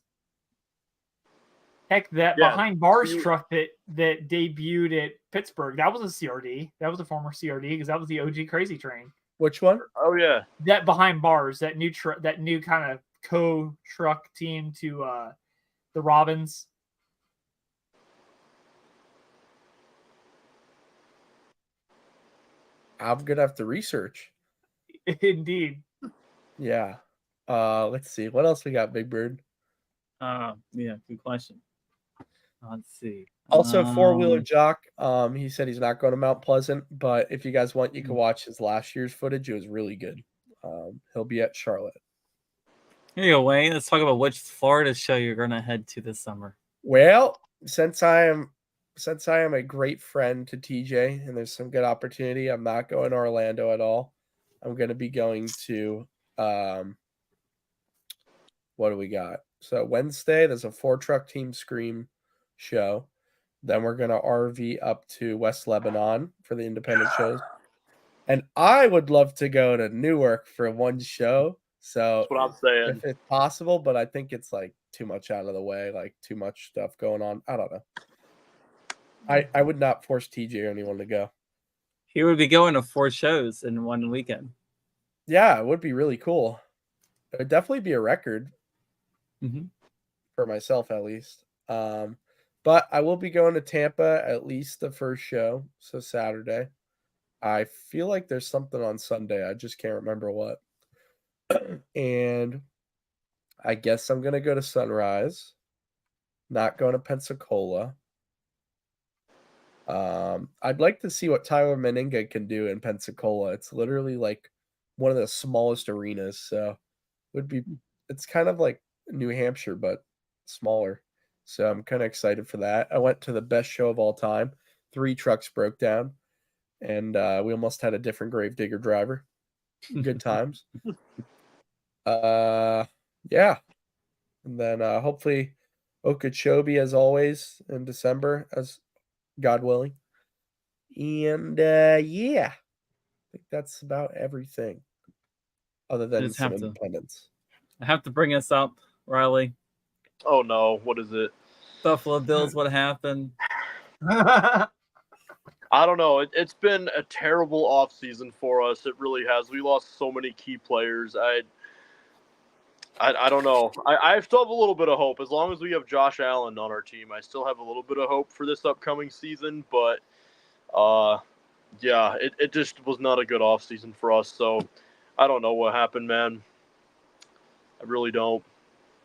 Heck, that Yeah. behind bars truck that debuted at Pittsburgh, that was a CRD. That was a former CRD because that was the OG Crazy Train. Which one? Oh yeah. That behind bars, that new kind of co-truck team to the Robins. I'm gonna have to research. Indeed. Yeah. Let's see. What else we got, Big Bird? Yeah, good question. Let's see. Also, four-wheeler jock. He said he's not going to Mount Pleasant, but if you guys want, you can watch his last year's footage. It was really good. He'll be at Charlotte. Here you go, Wayne. Let's talk about which Florida show you're gonna head to this summer. Well, since I am a great friend to TJ and there's some good opportunity, I'm not going to Orlando at all. I'm going to be going to what do we got? So Wednesday, there's a 4-truck team scream show. Then we're going to RV up to West Lebanon for the independent shows. And I would love to go to Newark for one show. So That's what I'm saying. if it's possible, but I think it's like too much out of the way, like too much stuff going on. I don't know. I would not force TJ or anyone to go. He would be going to 4 shows in one weekend. Yeah, it would be really cool. It would definitely be a record for myself, at least. But I will be going to Tampa at least the first show, so Saturday. I feel like there's something on Sunday. I just can't remember what. And I guess I'm going to go to Sunrise, not going to Pensacola. I'd like to see what Tyler Meninga can do in Pensacola. It's literally like one of the smallest arenas, so it's kind of like New Hampshire but smaller. So I'm kind of excited for that. I went to the best show of all time. 3 trucks broke down, and we almost had a different Gravedigger driver. Good times. Yeah. And then hopefully Okeechobee as always in December, as God willing. And yeah, I think that's about everything other than some independence. I have to bring us up, Riley. Oh no, what is it? Buffalo Bills, what happened? I don't know. It's been a terrible offseason for us. It really has. We lost so many key players. I don't know. I still have a little bit of hope. As long as we have Josh Allen on our team, I still have a little bit of hope for this upcoming season. But, yeah, it just was not a good offseason for us. So I don't know what happened, man. I really don't.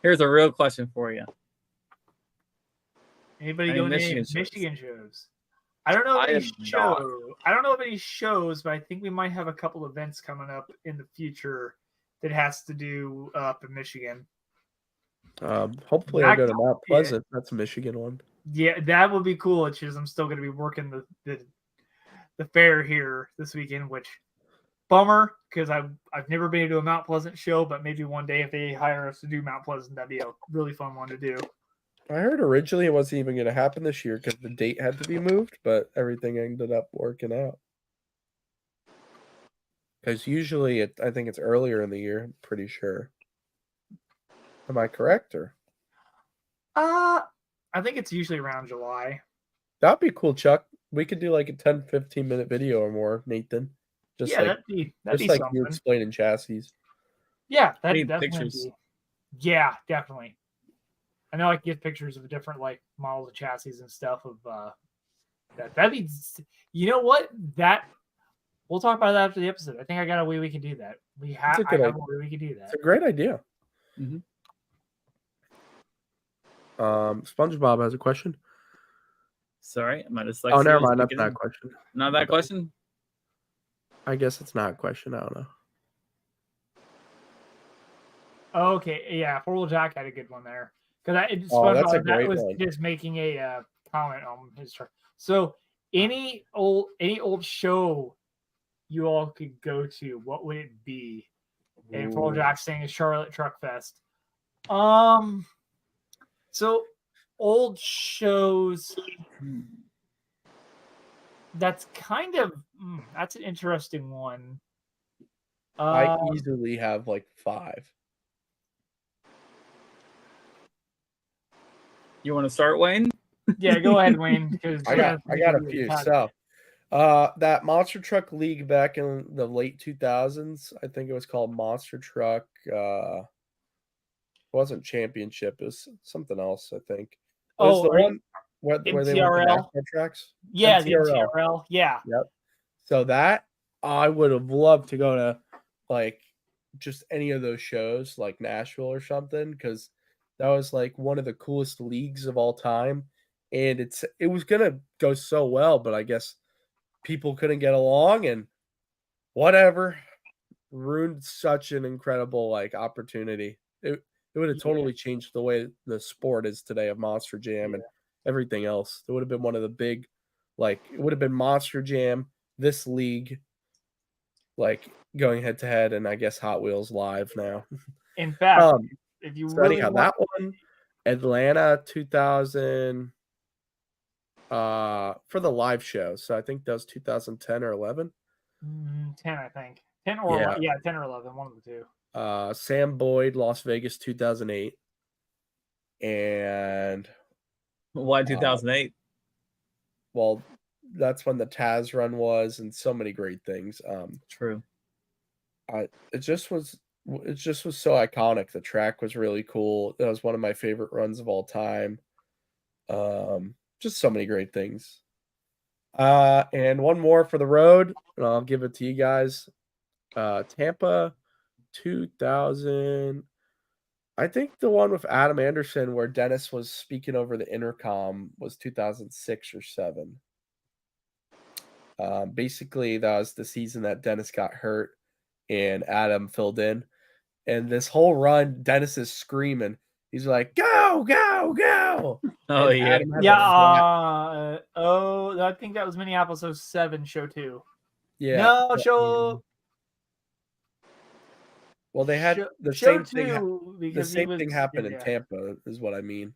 Here's a real question for you. Anybody going to Michigan shows? I don't know of any shows. I don't know of any shows, but I think we might have a couple events coming up in the future that has to do up in Michigan. Hopefully I go to Mount Pleasant. That's a Michigan one. Yeah, that would be cool. It's just I'm still going to be working the fair here this weekend, which bummer because I've never been to a Mount Pleasant show, but maybe one day if they hire us to do Mount Pleasant, that'd be a really fun one to do. I heard originally it wasn't even going to happen this year because the date had to be moved, but everything ended up working out. Because usually I think it's earlier in the year, I'm pretty sure. Am I correct? Or I think it's usually around July. that'd be cool, Chuck. We could do like a 10-15 minute video or more, Nathan. Just Yeah, like that'd be like something. you explaining chassis. Yeah, I need definitely pictures. Yeah, definitely. I know I can get pictures of different like models of chassis and stuff of that'd be, you know what? That we'll talk about that after the episode. I think I got a way we can do that. a I good have a idea. way we can do that. It's a great idea. Mhm. SpongeBob has a question. Sorry, my dyslexia. Oh, never is mind. That's kicking not a in. question. Not that question. I guess it's not a question. I don't know. Okay, yeah, four-wheel jack had a good one there because Oh, that's a that great was one. just making a comment on his truck. So any old show you all could go to, what would it be? And four-wheel Ooh. jack saying is Charlotte Truck Fest. So old shows. That's kind of that's an interesting one. I easily have like 5. You want to start, Wayne? Yeah, go ahead, Wayne. Because I got a few. So, that Monster Truck League back in the late 2000s, I think it was called Monster Truck. It wasn't Championship. It was something else. I think. It was the one where they went to MTRL? NASCAR tracks. Yeah, the MTRL. MTRL. Yeah. Yep. So that I would have loved to go to, like, just any of those shows, like Nashville or something, because that was like one of the coolest leagues of all time, and it was gonna go so well, but I guess people couldn't get along, and whatever, ruined such an incredible like opportunity. It would have totally changed the way the sport is today of Monster Jam and everything else. It would have been one of the big, like, it would have been Monster Jam, this league, like going head to head, and I guess Hot Wheels Live now. In fact, if you So really anyhow, that one, Atlanta 2000, for the live show. So I think that was 2010 or 11. 10, I think 10 or Yeah. 10 or 11, one of the two. Sam Boyd, Las Vegas 2008, and Why 2008? well, that's when the Taz run was, and so many great things. True. It just was so iconic. The track was really cool. That was one of my favorite runs of all time. Just so many great things. And one more for the road, and I'll give it to you guys. Tampa 2000. I think the one with Adam Anderson where Dennis was speaking over the intercom was 2006 or 7. Basically, that was the season that Dennis got hurt and Adam filled in. And this whole run, Dennis is screaming. He's like, "Go, go, go!" Oh, And yeah. Adam has a Yeah. flat- I think that was Minneapolis 07 show 2. yeah. No, show. Well, they had the show same thing. 2 The because same thing happened in yeah. Tampa, is what I mean.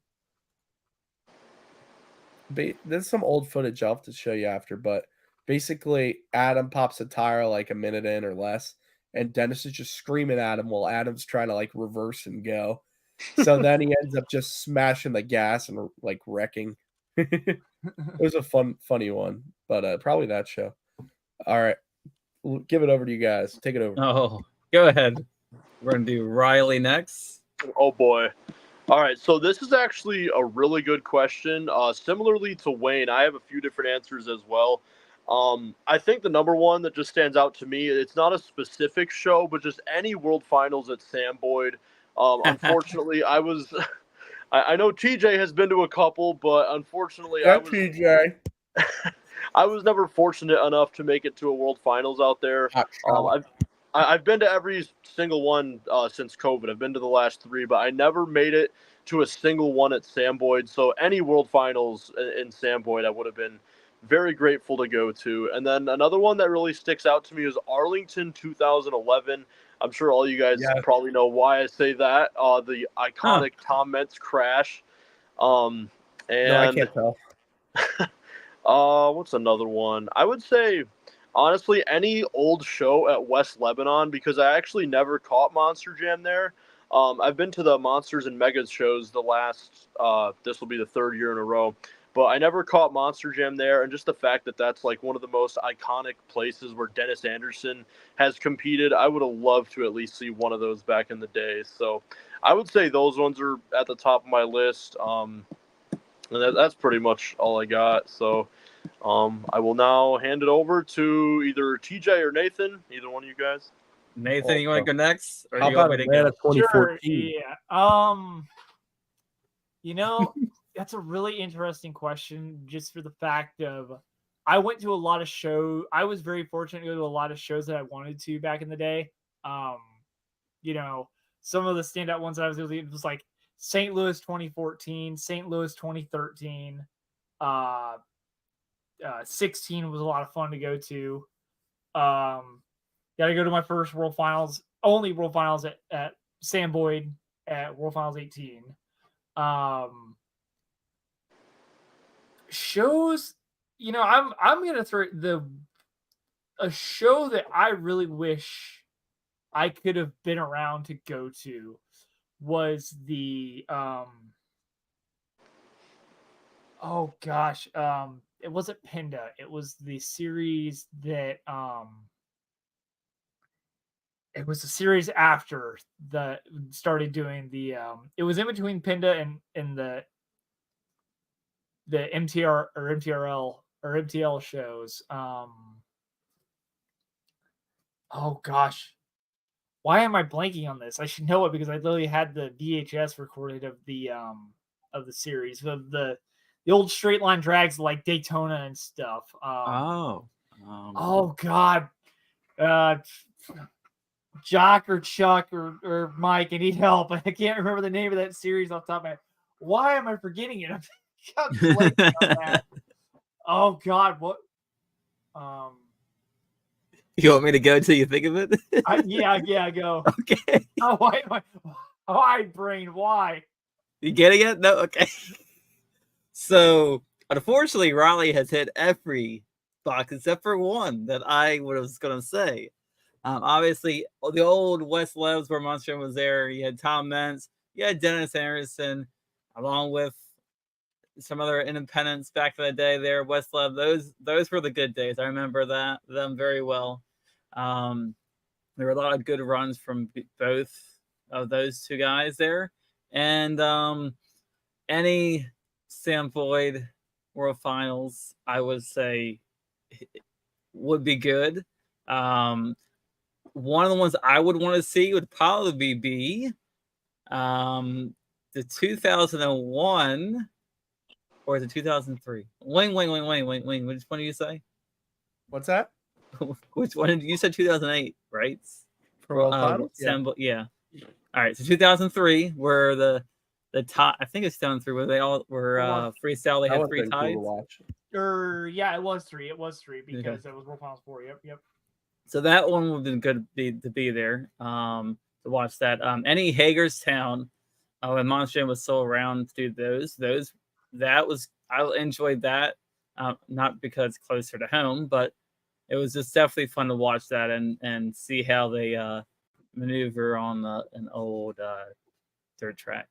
There's some old footage I'll have to show you after, but basically, Adam pops a tire like a minute in or less, and Dennis is just screaming at him while Adam's trying to like reverse and go. So then he ends up just smashing the gas and like wrecking. It was a funny one, but probably that show. All right, give it over to you guys. Take it over. Oh, go ahead. We're going to do Riley next. Oh boy. All right, so this is actually a really good question. Similarly to Wayne, I have a few different answers as well. I think the number one that just stands out to me, it's not a specific show, but just any World Finals at Sam Boyd. Unfortunately, I know TJ has been to a couple, but unfortunately, TJ. I was never fortunate enough to make it to a World Finals out there. Hot shot. I've been to every single one since COVID. I've been to the last 3, but I never made it to a single one at Sam Boyd. So any World Finals in Sam Boyd, I would have been very grateful to go to. And then another one that really sticks out to me is Arlington 2011. I'm sure all you guys probably know why I say that. The iconic Tom Mentz crash. And No, I can't tell. what's another one? I would say, honestly, any old show at West Lebanon, because I actually never caught Monster Jam there. I've been to the Monsters and Megas shows the last, this will be the 3rd year in a row, but I never caught Monster Jam there. And just the fact that that's like one of the most iconic places where Dennis Anderson has competed, I would have loved to at least see one of those back in the day. So I would say those ones are at the top of my list. And that's pretty much all I got. So I will now hand it over to either TJ or Nathan, either one of you guys. Nathan, you want to go next? Or How you want about me to go? Atlanta 2014? Sure, yeah. That's a really interesting question, just for the fact of I went to a lot of shows. I was very fortunate to go to a lot of shows that I wanted to back in the day. Some of the standout ones that I was able to do was like St. Louis 2014, St. Louis 2013, 16 was a lot of fun to go to. Got to go to my first World Finals, only World Finals at Sam Boyd at World Finals 18. Shows, I'm gonna throw a show that I really wish I could have been around to go to was the it wasn't Pinda. It was the series that it was a series after the started doing the it was in between Pinda and the MTR or MTRL or MTL shows. Oh gosh. Why am I blanking on this? I should know it because I literally had the VHS recorded of the series, of the old straight line drags like Daytona and stuff. Oh God. Jock or Chuck or Mike, I need help. I can't remember the name of that series off the top of my head. Why am I forgetting it? I'm blanking on that. Oh God, what? You want me to go till you think of it? Yeah, go. Okay. Oh, why, brain? Why? You getting it? No, okay. So, unfortunately, Riley has hit every box except for one that I was going to say. Obviously, the old West Levs where Monster Jam was there. You had Tom Mentz, you had Dennis Anderson, along with some other independents back in the day there. West Lev, those were the good days. I remember them very well. There were a lot of good runs from both of those two guys there. And any Sam Boyd World Finals, I would say, would be good. One of the ones I would want to see would probably be the 2001 or the 2003. Wing. Which one do you say? What's that? Which one? You said 2008, right? For World Finals? Yeah. All right. So 2003, where the top, I think it's 2003, where they all were freestyle. They had 3 ties. It was 3. It was 3 because it was World Finals 4. Yep. So that one would have been good to be there. To watch that. Any Hagerstown, when Monster Jam was still around to do those. I enjoyed that. Not because it's closer to home, but it was just definitely fun to watch that and see how they maneuver on an old dirt track.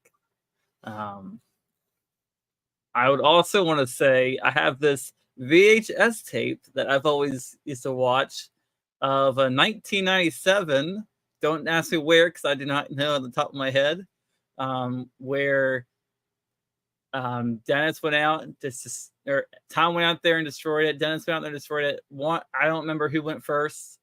I would also want to say I have this VHS tape that I've always used to watch of a 1997. Don't ask me where, because I do not know on the top of my head. Where Dennis went out, or Tom went out there and destroyed it. Dennis went out there and destroyed it. I don't remember who went first,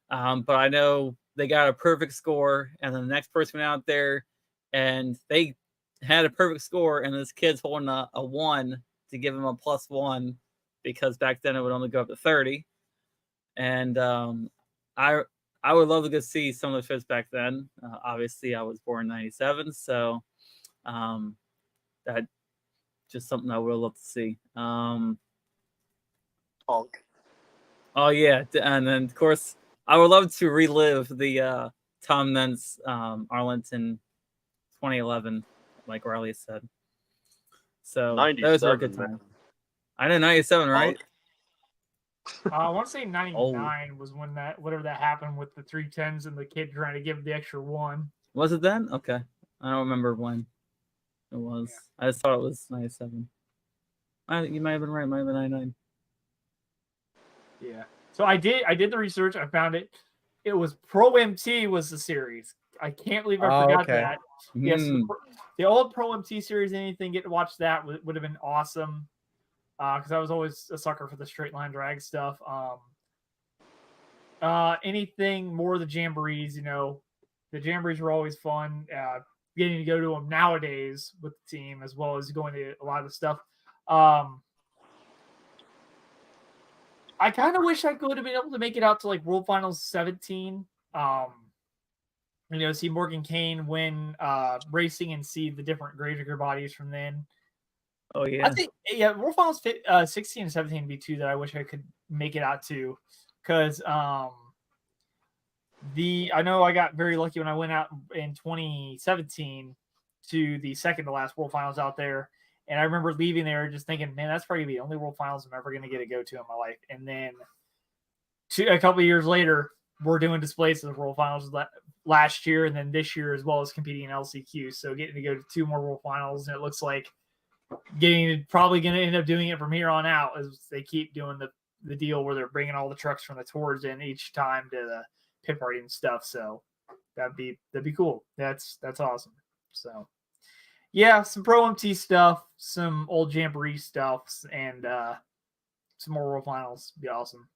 but I know they got a perfect score, and then the next person went out there, and they had a perfect score, and this kid's holding a 1 to give him a +1, because back then it would only go up to 30. And I I would love to go see some of the shows back then. Obviously, I was born in '97, so that just something I would love to see. Punk. Oh yeah, and then of course I would love to relive the Tom Nentz Arlington 2011, like Riley said. So those were a good 97, time. I know 97, right? I want to say 99 was when that whatever that happened with the 310s and the kid trying to give the extra one. Was it then? Okay, I don't remember when it was. I just thought it was 97. You might have been right. Might have been 99. Yeah. So I did the research. I found it. It was Pro MT was the series. I can't believe I forgot okay. that. Yes, the old Pro MT series. Anything get to watch that would have been awesome. Because I was always a sucker for the straight line drag stuff. Anything more of the jamborees, the jamborees were always fun. Getting to go to them nowadays with the team, as well as going to a lot of the stuff. I kind of wish I could have been able to make it out to like World Finals 17. See Morgan Kane win racing and see the different Gravedigger bodies from then. Oh yeah, I think World Finals 16 and 17 would be two that I wish I could make it out to, because I know I got very lucky when I went out in 2017 to the second to last World Finals out there, and I remember leaving there just thinking, man, that's probably the only World Finals I'm ever going to get to go to in my life. And then a couple of years later, we're doing displays of the World Finals last year, and then this year as well as competing in LCQ. So getting to go to two more World Finals, and it looks like probably going to end up doing it from here on out as they keep doing the deal where they're bringing all the trucks from the tours in each time to the pit party and stuff. So that'd be cool. That's awesome. So yeah, some Pro MT stuff, some old Jamboree stuff, and some more World Finals would be awesome.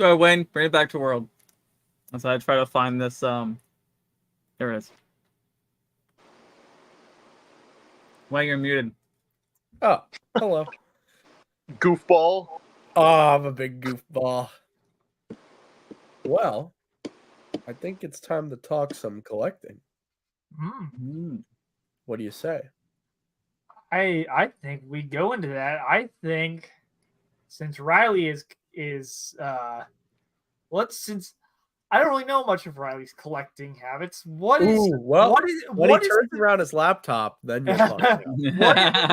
go ahead, Wayne. Bring it back to World. As I try to find this. There it is. Wayne, you're muted. Oh, hello. Goofball. Oh, I'm a big goofball. Well, I think it's time to talk some collecting. What do you say? I think we go into that. I think since Riley since I don't really know much of Riley's collecting habits. What is when he turns around his laptop, then you'll find out.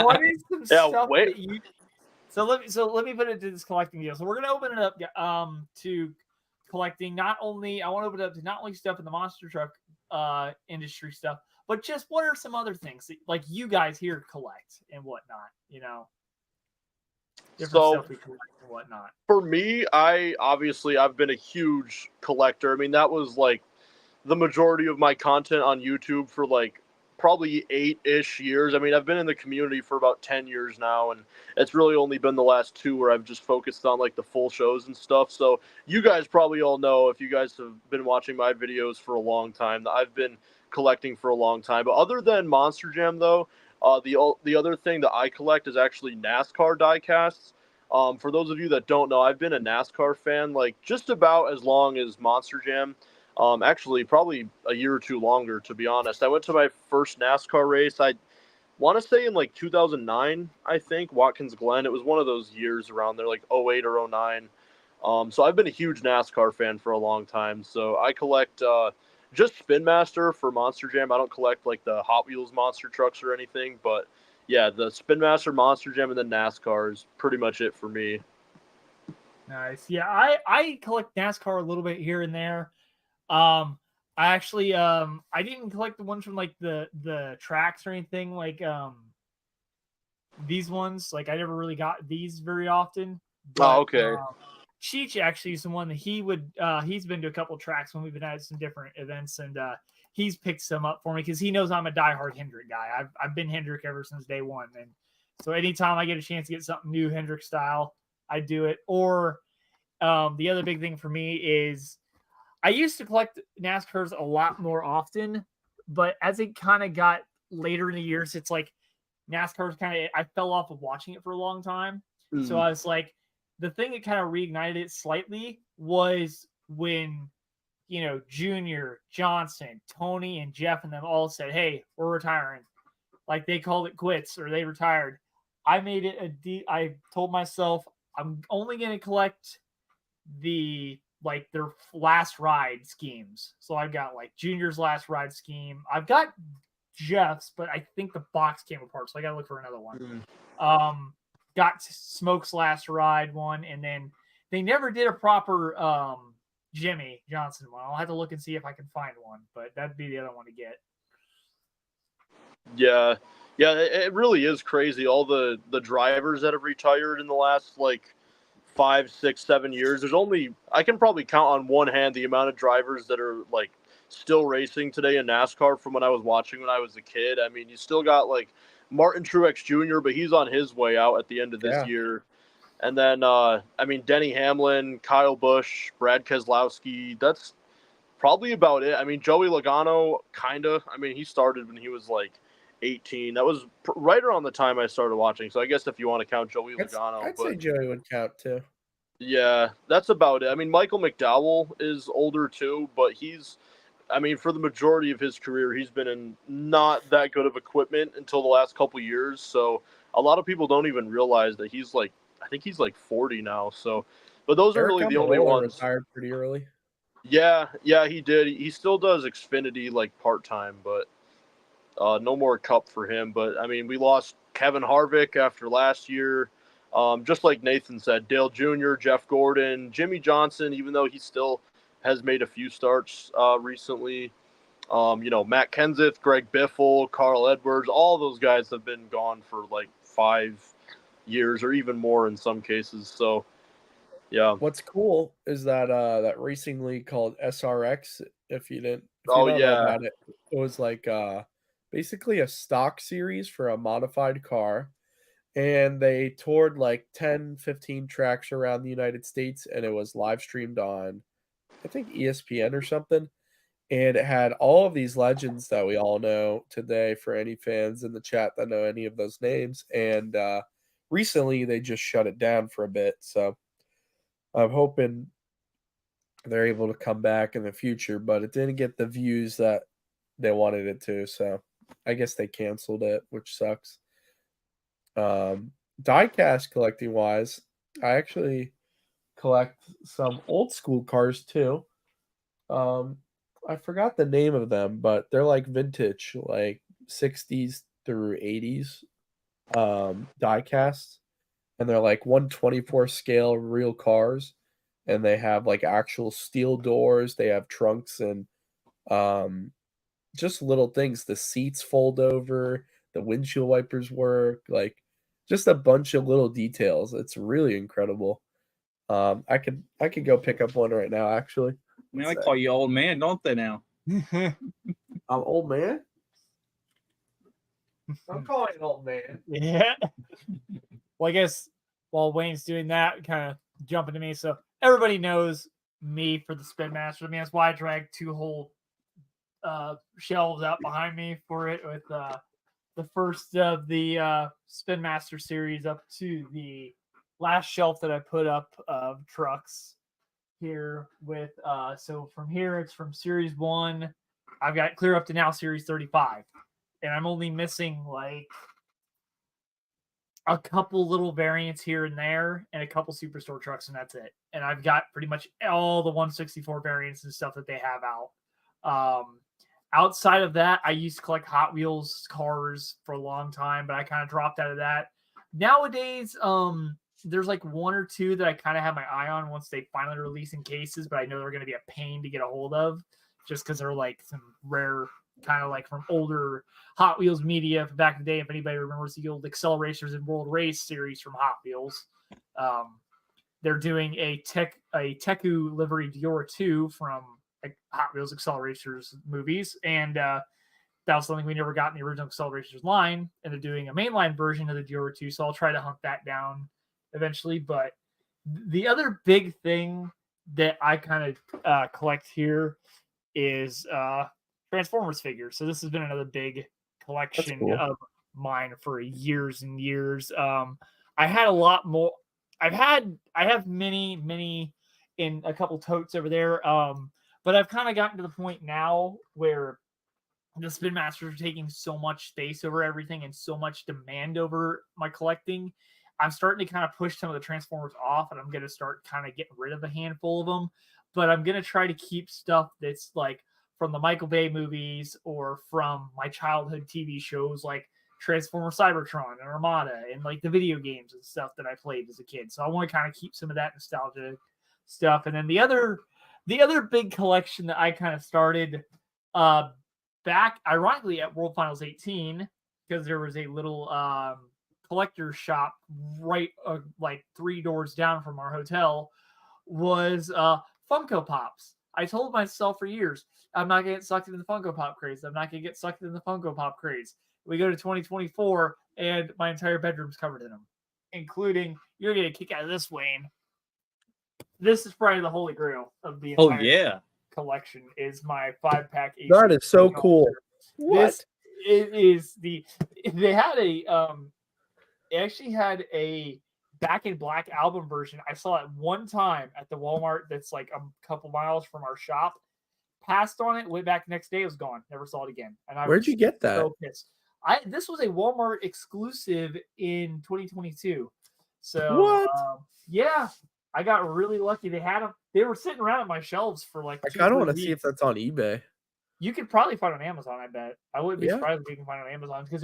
what is some stuff wait. that you? So let me put it to this collecting deal. So we're gonna open it up to collecting. I want to open it up to not only stuff in the monster truck industry stuff, but just what are some other things that like you guys here collect and whatnot. Different stuff we collect and whatnot. For me, I've been a huge collector. I mean, that was like the majority of my content on YouTube for like probably 8-ish years. I mean, I've been in the community for about 10 years now, and it's really only been the last 2 where I've just focused on like the full shows and stuff. So you guys probably all know, if you guys have been watching my videos for a long time, that I've been collecting for a long time. But other than Monster Jam, though, the other thing that I collect is actually NASCAR diecasts. For those of you that don't know, I've been a NASCAR fan like just about as long as Monster Jam. Actually, probably a year or 2 longer, to be honest. I went to my first NASCAR race, I want to say in like 2009, I think, Watkins Glen. It was one of those years around there, like 08 or 09. So I've been a huge NASCAR fan for a long time. So I collect just Spin Master for Monster Jam. I don't collect like the Hot Wheels monster trucks or anything, but yeah, the Spin Master, Monster Jam, and then NASCAR is pretty much it for me. Nice. Yeah, I collect NASCAR a little bit here and there. I actually I didn't collect the ones from like the tracks or anything like these ones. Like I never really got these very often. But, okay. Cheech actually is the one that he's been to a couple of tracks when we've been at some different events, and he's picked some up for me because he knows I'm a diehard Hendrick guy. I've been Hendrick ever since day one, and so anytime I get a chance to get something new Hendrick style, I do it. Or the other big thing for me is I used to collect NASCARs a lot more often, but as it kind of got later in the years, it's like NASCAR's kind of, I fell off of watching it for a long time. So Mm. I was like, the thing that kind of reignited it slightly was when, Junior, Johnson, Tony, and Jeff and them all said, hey, we're retiring. Like they called it quits or they retired. I made it I told myself I'm only going to collect their last ride schemes. So I've got like Junior's last ride scheme. I've got Jeff's, but I think the box came apart, so I got to look for another one. Got Smoke's last ride one, and then they never did a proper Jimmy Johnson one. I'll have to look and see if I can find one, but that'd be the other one to get. Yeah, it really is crazy. All the drivers that have retired in the last like 5, 6, 7 years. I can probably count on one hand the amount of drivers that are like still racing today in NASCAR from when I was watching when I was a kid. I mean, you still got like Martin Truex Jr., but he's on his way out at the end of this year. And then, Denny Hamlin, Kyle Busch, Brad Keselowski. That's probably about it. I mean, Joey Logano, kind of. I mean, he started when he was like 18. That was right around the time I started watching. So I guess if you want to count Joey Logano. I'd say Joey would count too. Yeah, that's about it. I mean, Michael McDowell is older too, but for the majority of his career, he's been in not that good of equipment until the last couple years. So a lot of people don't even realize that I think he's like 40 now. So, but those are really the only ones. Retired pretty early. Yeah, he did. He still does Xfinity like part-time, but no more Cup for him. But I mean, we lost Kevin Harvick after last year. Just like Nathan said, Dale Jr., Jeff Gordon, Jimmy Johnson, even though he still has made a few starts recently. Matt Kenseth, Greg Biffle, Carl Edwards, all those guys have been gone for like 5 years or even more in some cases. So, yeah. What's cool is that that racing league called SRX. If you don't Oh, know yeah. about it, it was like basically a stock series for a modified car. And they toured like 10, 15 tracks around the United States, and it was live streamed on, I think, ESPN or something. And it had all of these legends that we all know today for any fans in the chat that know any of those names. And recently they just shut it down for a bit. So I'm hoping they're able to come back in the future, but it didn't get the views that they wanted it to. So I guess they canceled it, which sucks. Diecast collecting wise, I actually collect some old school cars too. I forgot the name of them, but they're like vintage, like 60s through 80s diecast, and they're like 1/24 scale real cars, and they have like actual steel doors, they have trunks, and just little things. The seats fold over, the windshield wipers work, like just a bunch of little details. It's really incredible. I could go pick up one right now, actually. Man, they call you old man, don't they now? I'm old man. I'm calling an old man. Yeah. Well, I guess while Wayne's doing that, kind of jumping to me. So everybody knows me for the Spin Master. I mean, that's why I dragged 2 whole shelves out behind me for it, with the first of the Spin Master series up to the last shelf that I put up of trucks here with so from here it's from series 1. I've got clear up to now series 35, and I'm only missing like a couple little variants here and there and a couple Superstore trucks, and that's it. And I've got pretty much all the 164 variants and stuff that they have out. Outside of that, I used to collect Hot Wheels cars for a long time, but I kind of dropped out of that. Nowadays, there's like 1 or 2 that I kind of have my eye on once they finally release in cases, but I know they're going to be a pain to get a hold of just because they're like some rare, kind of like from older Hot Wheels media from back in the day. If anybody remembers the old Acceleracers and World Race series from Hot Wheels, they're doing a Teku livery Dior 2 from Hot Wheels Acceleracers movies, and that was something we never got in the original Acceleracers line, and they're doing a mainline version of the Dior 2, so I'll try to hunt that down eventually. But the other big thing that I kind of collect here is Transformers figures. So this has been another big collection cool. of mine for years and years. I had a lot more. I have many in a couple totes over there. But I've kind of gotten to the point now where the Spin Masters are taking so much space over everything and so much demand over my collecting. I'm starting to kind of push some of the Transformers off, and I'm going to start kind of getting rid of a handful of them. But I'm going to try to keep stuff that's like from the Michael Bay movies or from my childhood TV shows like Transformer Cybertron and Armada and like the video games and stuff that I played as a kid. So I want to kind of keep some of that nostalgia stuff. And then the other big collection that I kind of started back ironically at World Finals 18, because there was a little collector shop right like 3 doors down from our hotel, was Funko Pops. I told myself for years, I'm not going to get sucked into the Funko Pop craze. I'm not going to get sucked into the Funko Pop craze. We go to 2024 and my entire bedroom's covered in them, including, you're going to kick out of this, Wayne. This is probably the holy grail of the entire collection, is my 5-pack. That is so cool. This is they had actually had a Back in Black album version. I saw it one time at the Walmart that's like a couple miles from our shop. Passed on it, went back the next day, it was gone. Never saw it again. And where'd you get that? So pissed. This was a Walmart exclusive in 2022. So what? Yeah, I got really lucky. They had them. They were sitting around at my shelves for like. I kind of want to see if that's on eBay. You could probably find it on Amazon. I bet. I wouldn't be surprised if you can find it on Amazon because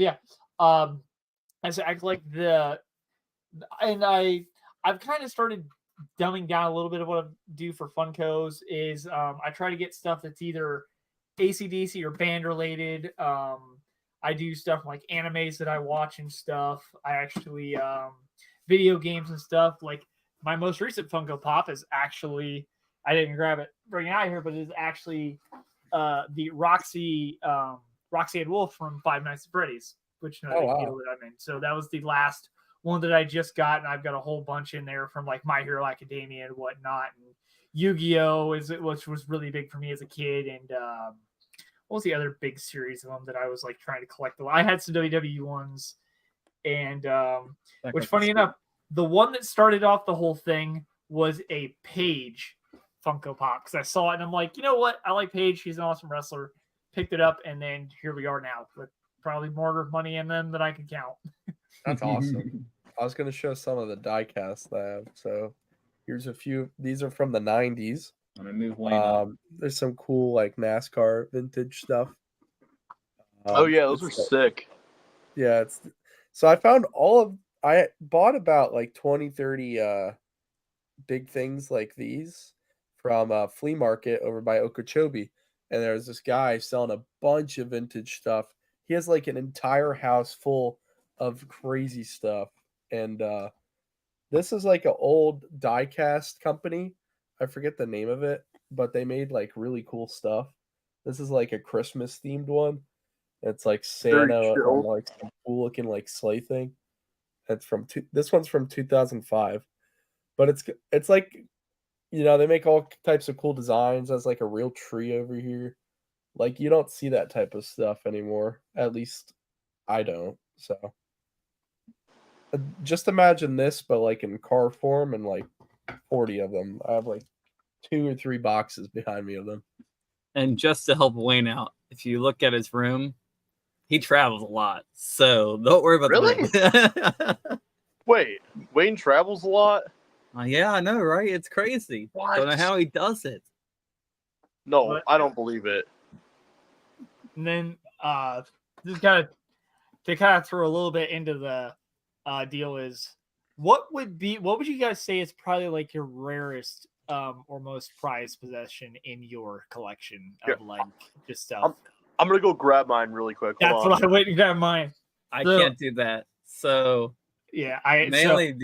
as I like I've kind of started dumbing down a little bit of what I do for Funkos. Is I try to get stuff that's either AC/DC or band related. I do stuff like animes that I watch and stuff. I actually video games and stuff. Like my most recent Funko Pop is actually, I didn't grab it, bring it out here, but it is actually the Roxy and Wolf from Five Nights at Freddy's, which that I'm in. So that was the last one that I just got, and I've got a whole bunch in there from like My Hero Academia and whatnot, and Yu-Gi-Oh! Which was really big for me as a kid, and what was the other big series of them that I was like trying to collect? I had some WWE ones, and which funny enough, the one that started off the whole thing was a Paige Funko Pop, because I saw it and I'm like, you know what? I like Paige. She's an awesome wrestler. Picked it up, and then here we are now with probably more money in them than I can count. That's awesome. I was going to show some of the die casts that I have. So here's a few. These are from the 90s. I'm going to move Wayne up. There's some cool like NASCAR vintage stuff. Oh yeah, those are sick. Yeah, so I found I bought about like 20-30 big things like these from a flea market over by Okeechobee, and there's this guy selling a bunch of vintage stuff. He has like an entire house full of crazy stuff, and this is like an old die cast company. I forget the name of it, but they made like really cool stuff. This is like a Christmas themed one. It's like Santa on like some cool looking like sleigh thing. It's from this one's from 2005, but it's like, you know, they make all types of cool designs. As like a real tree over here. Like you don't see that type of stuff anymore. At least I don't. So just imagine this, but like in car form, and like 40 of them. I have like 2 or 3 boxes behind me of them. And just to help Wayne out, if you look at his room, he travels a lot. So don't worry about the room. Wait, Wayne travels a lot? Yeah, I know, right? It's crazy. What? Don't know how he does it. No, I don't believe it. And then just kind of throw a little bit into the deal is, what would you guys say is probably like your rarest or most prized possession in your collection of like just stuff? I'm gonna go grab mine really quick. That's what I wait to grab mine. I can't do that. So yeah, mainly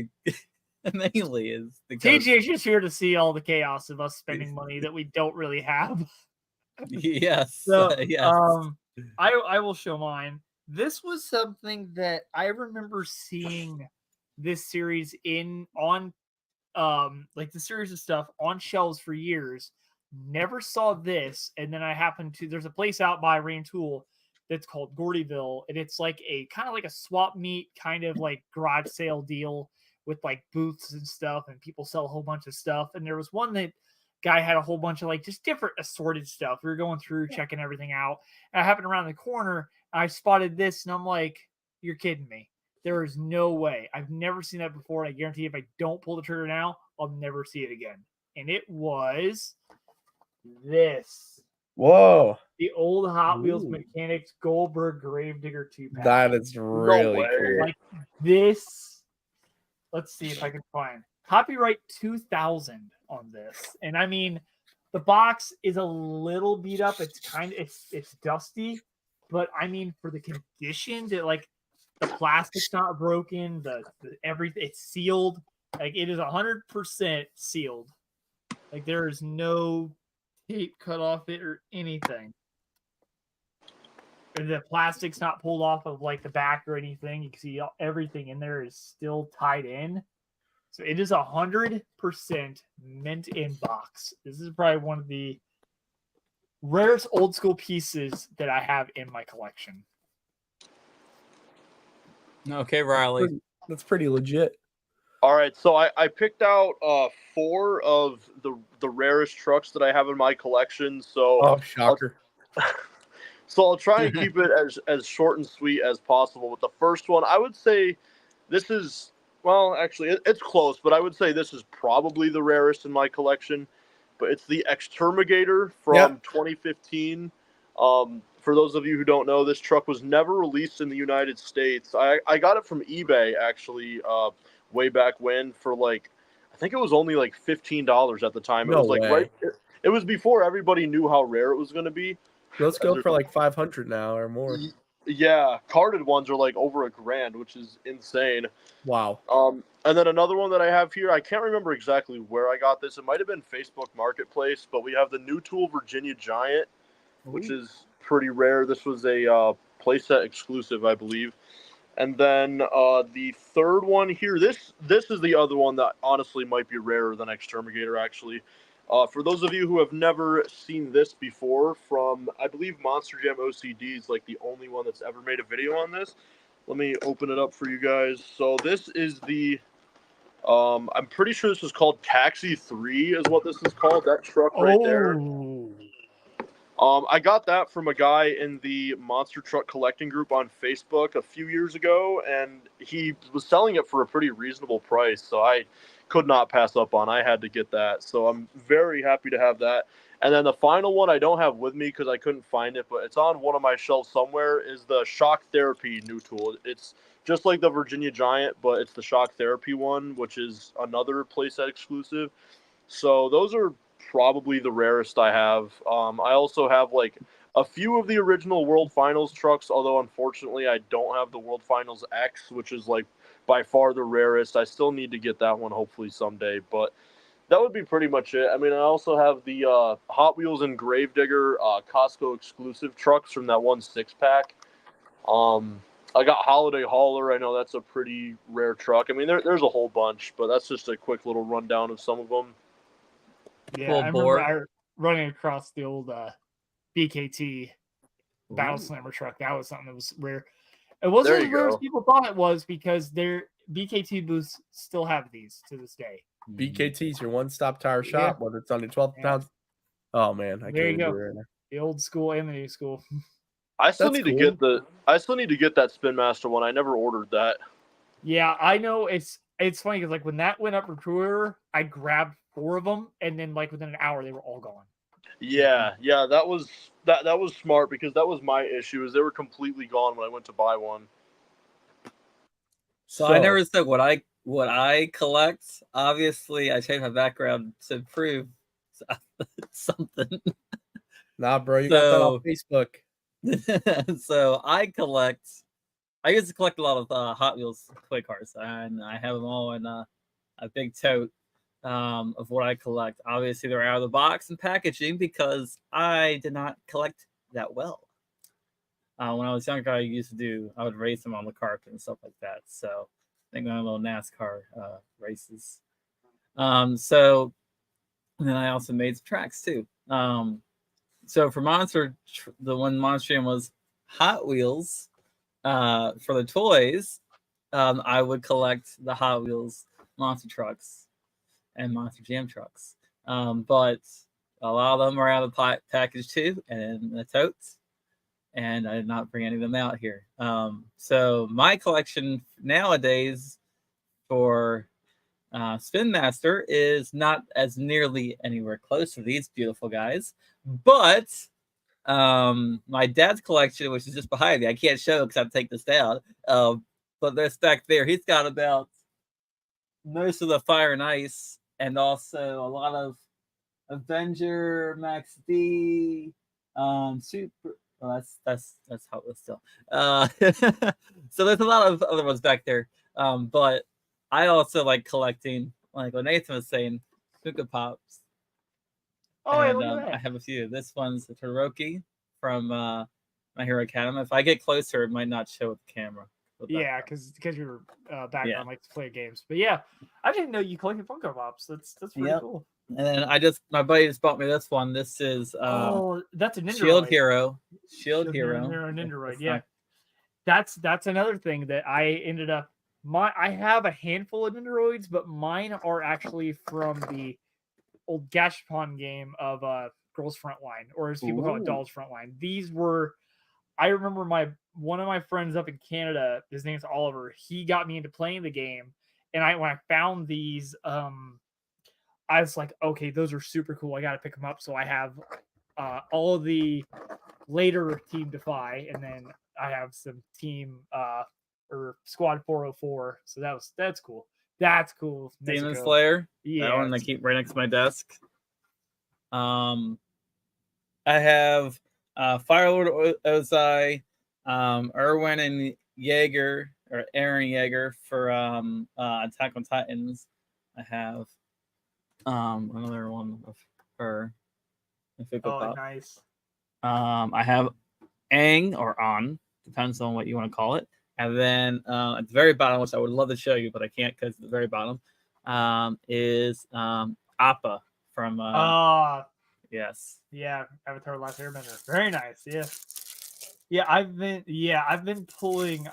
is the TJ's just here to see all the chaos of us spending money that we don't really have. Yes. So yes. I will show mine. This was something that I remember seeing this series on like the series of stuff on shelves for years. Never saw this, and then I happened to, there's a place out by Rain Tool that's called Gordyville, and it's like a kind of like a swap meet kind of like garage sale deal with like booths and stuff, and people sell a whole bunch of stuff. And there was one that guy had a whole bunch of like just different assorted stuff. We were going through checking everything out, and I happened around the corner and I spotted this, and I'm like, you're kidding me. There is no way. I've never seen that before, and I guarantee if I don't pull the trigger now, I'll never see it again. And it was this. Whoa. The old Hot Wheels Ooh. Mechanics Goldberg Gravedigger 2-pack. That is really way. cool. Like this. Let's see if I can find copyright 2000 on this. And I mean, the box is a little beat up. It's it's dusty, but I mean, for the condition that like the plastic's not broken, the everything, it's sealed. Like it is 100% sealed. Like there is no tape cut off it or anything. And the plastic's not pulled off of like the back or anything. You can see everything in there is still tied in. So it is 100% mint in box. This is probably one of the rarest old school pieces that I have in my collection. Okay, Riley. That's pretty legit. All right, so I picked out 4 of the rarest trucks that I have in my collection. So Oh, shocker. So I'll try and keep it as short and sweet as possible. With the first one, I would say this is, well, actually, it's close, but I would say this is probably the rarest in my collection. But it's the Exterminator from 2015. For those of you who don't know, this truck was never released in the United States. I got it from eBay, actually, way back when for like, I think it was only like $15 at the time. No It was like way. it was before everybody knew how rare it was going to be. Let's go for like 500 now or more. Yeah, carded ones are like over $1,000, which is insane. Wow. And then another one that I have here, I can't remember exactly where I got this. It might have been Facebook Marketplace, but we have the New Tool Virginia Giant, which is pretty rare. This was a playset exclusive, I believe. And then the third one here, this is the other one that honestly might be rarer than Exterminator, actually. For those of you who have never seen this before, from, I believe, Monster Jam OCD is like the only one that's ever made a video on this. Let me open it up for you guys. So this is the, I'm pretty sure this is called Taxi 3 is what this is called, that truck right there. I got that from a guy in the Monster Truck Collecting group on Facebook a few years ago, and he was selling it for a pretty reasonable price, so I could not pass up on. I had to get that, so I'm very happy to have that. And then the final one I don't have with me because I couldn't find it, but it's on one of my shelves somewhere, is the Shock Therapy New Tool. It's just like the Virginia Giant, but it's the Shock Therapy one, which is another playset exclusive. So those are probably the rarest I have. I also have like a few of the original World Finals trucks, although unfortunately I don't have the World Finals X, which is like by far the rarest. I still need to get that one hopefully someday, but that would be pretty much it. I mean, I also have the Hot Wheels and Gravedigger Costco exclusive trucks from that one 6-pack. I got Holiday Hauler. I know that's a pretty rare truck. I mean, there's a whole bunch, but that's just a quick little rundown of some of them. Yeah, I remember running across the old BKT Battle Slammer truck. That was something that was rare. It wasn't as rare as people thought it was because their BKT booths still have these to this day. BKT's your one-stop tire shop, whether it's on your 12 pounds. Oh man, I there you can't go. do it right now. The old school and the new school. I still need to get that Spin Master one. I never ordered that. Yeah, I know it's funny because like when that went up for pre-order, I grabbed 4 of them, and then like within an hour they were all gone. Yeah, that was smart because that was my issue. Is they were completely gone when I went to buy one. So I never said what I collect. Obviously, I changed my background to prove something. Nah, bro, you got that on Facebook. So I used to collect a lot of Hot Wheels toy cars, and I have them all in a big tote of what I collect. Obviously, they're out of the box and packaging because I did not collect that well. When I was younger, I would race them on the carpet and stuff like that. So I think my little NASCAR races. So and then I also made some tracks too. So for Monster, the one Monster Jam was Hot Wheels for the toys, I would collect the Hot Wheels monster trucks and Monster Jam trucks. But a lot of them are out of the package too, and the totes. And I did not bring any of them out here. So my collection nowadays for Spin Master is not as nearly anywhere close to these beautiful guys, but my dad's collection, which is just behind me, I can't show because I have to take this down. But this back there, he's got about most of the Fire and Ice, and also a lot of Avenger, Max D, Super. Well, that's how it's still. So there's a lot of other ones back there. But I also like collecting, like what Nathan was saying, Funko Pops. Oh, yeah, And, look at that. I have a few. This one's a Todoroki from My Hero Academia. If I get closer, it might not show with the camera. Yeah, because your background Yeah. likes to play games. But yeah, I didn't know you collected Funko Pops. That's pretty Yep. cool. And then my buddy just bought me this one. This is Oh, that's a Nindoroid. Shield Hero. Shield Hero Hero. Nindoroid, It's yeah. not- That's another thing that I ended up. I have a handful of Nindoroids, but mine are actually from the old Gashapon game of Girls Frontline, or as people call it, Ooh. Dolls Frontline. These were. I remember one of my friends up in Canada. His name's Oliver. He got me into playing the game, and when I found these, I was like, okay, those are super cool. I got to pick them up. So I have all of the later Team Defy, and then I have some Team or Squad 404. So that's cool. That's cool. Demon Nezuko. Slayer. Yeah. That one I keep right next to my desk. I have Firelord Ozai, Erwin and Jaeger, or Aaron Yeager for Attack on Titans. I have another one of her. Oh, nice. I have Aang or An, depends on what you want to call it. And then at the very bottom, which I would love to show you, but I can't because at the very bottom, is Appa from yes. Yeah, Avatar: Last Airbender. Very nice. Yeah. Yeah, I've been pulling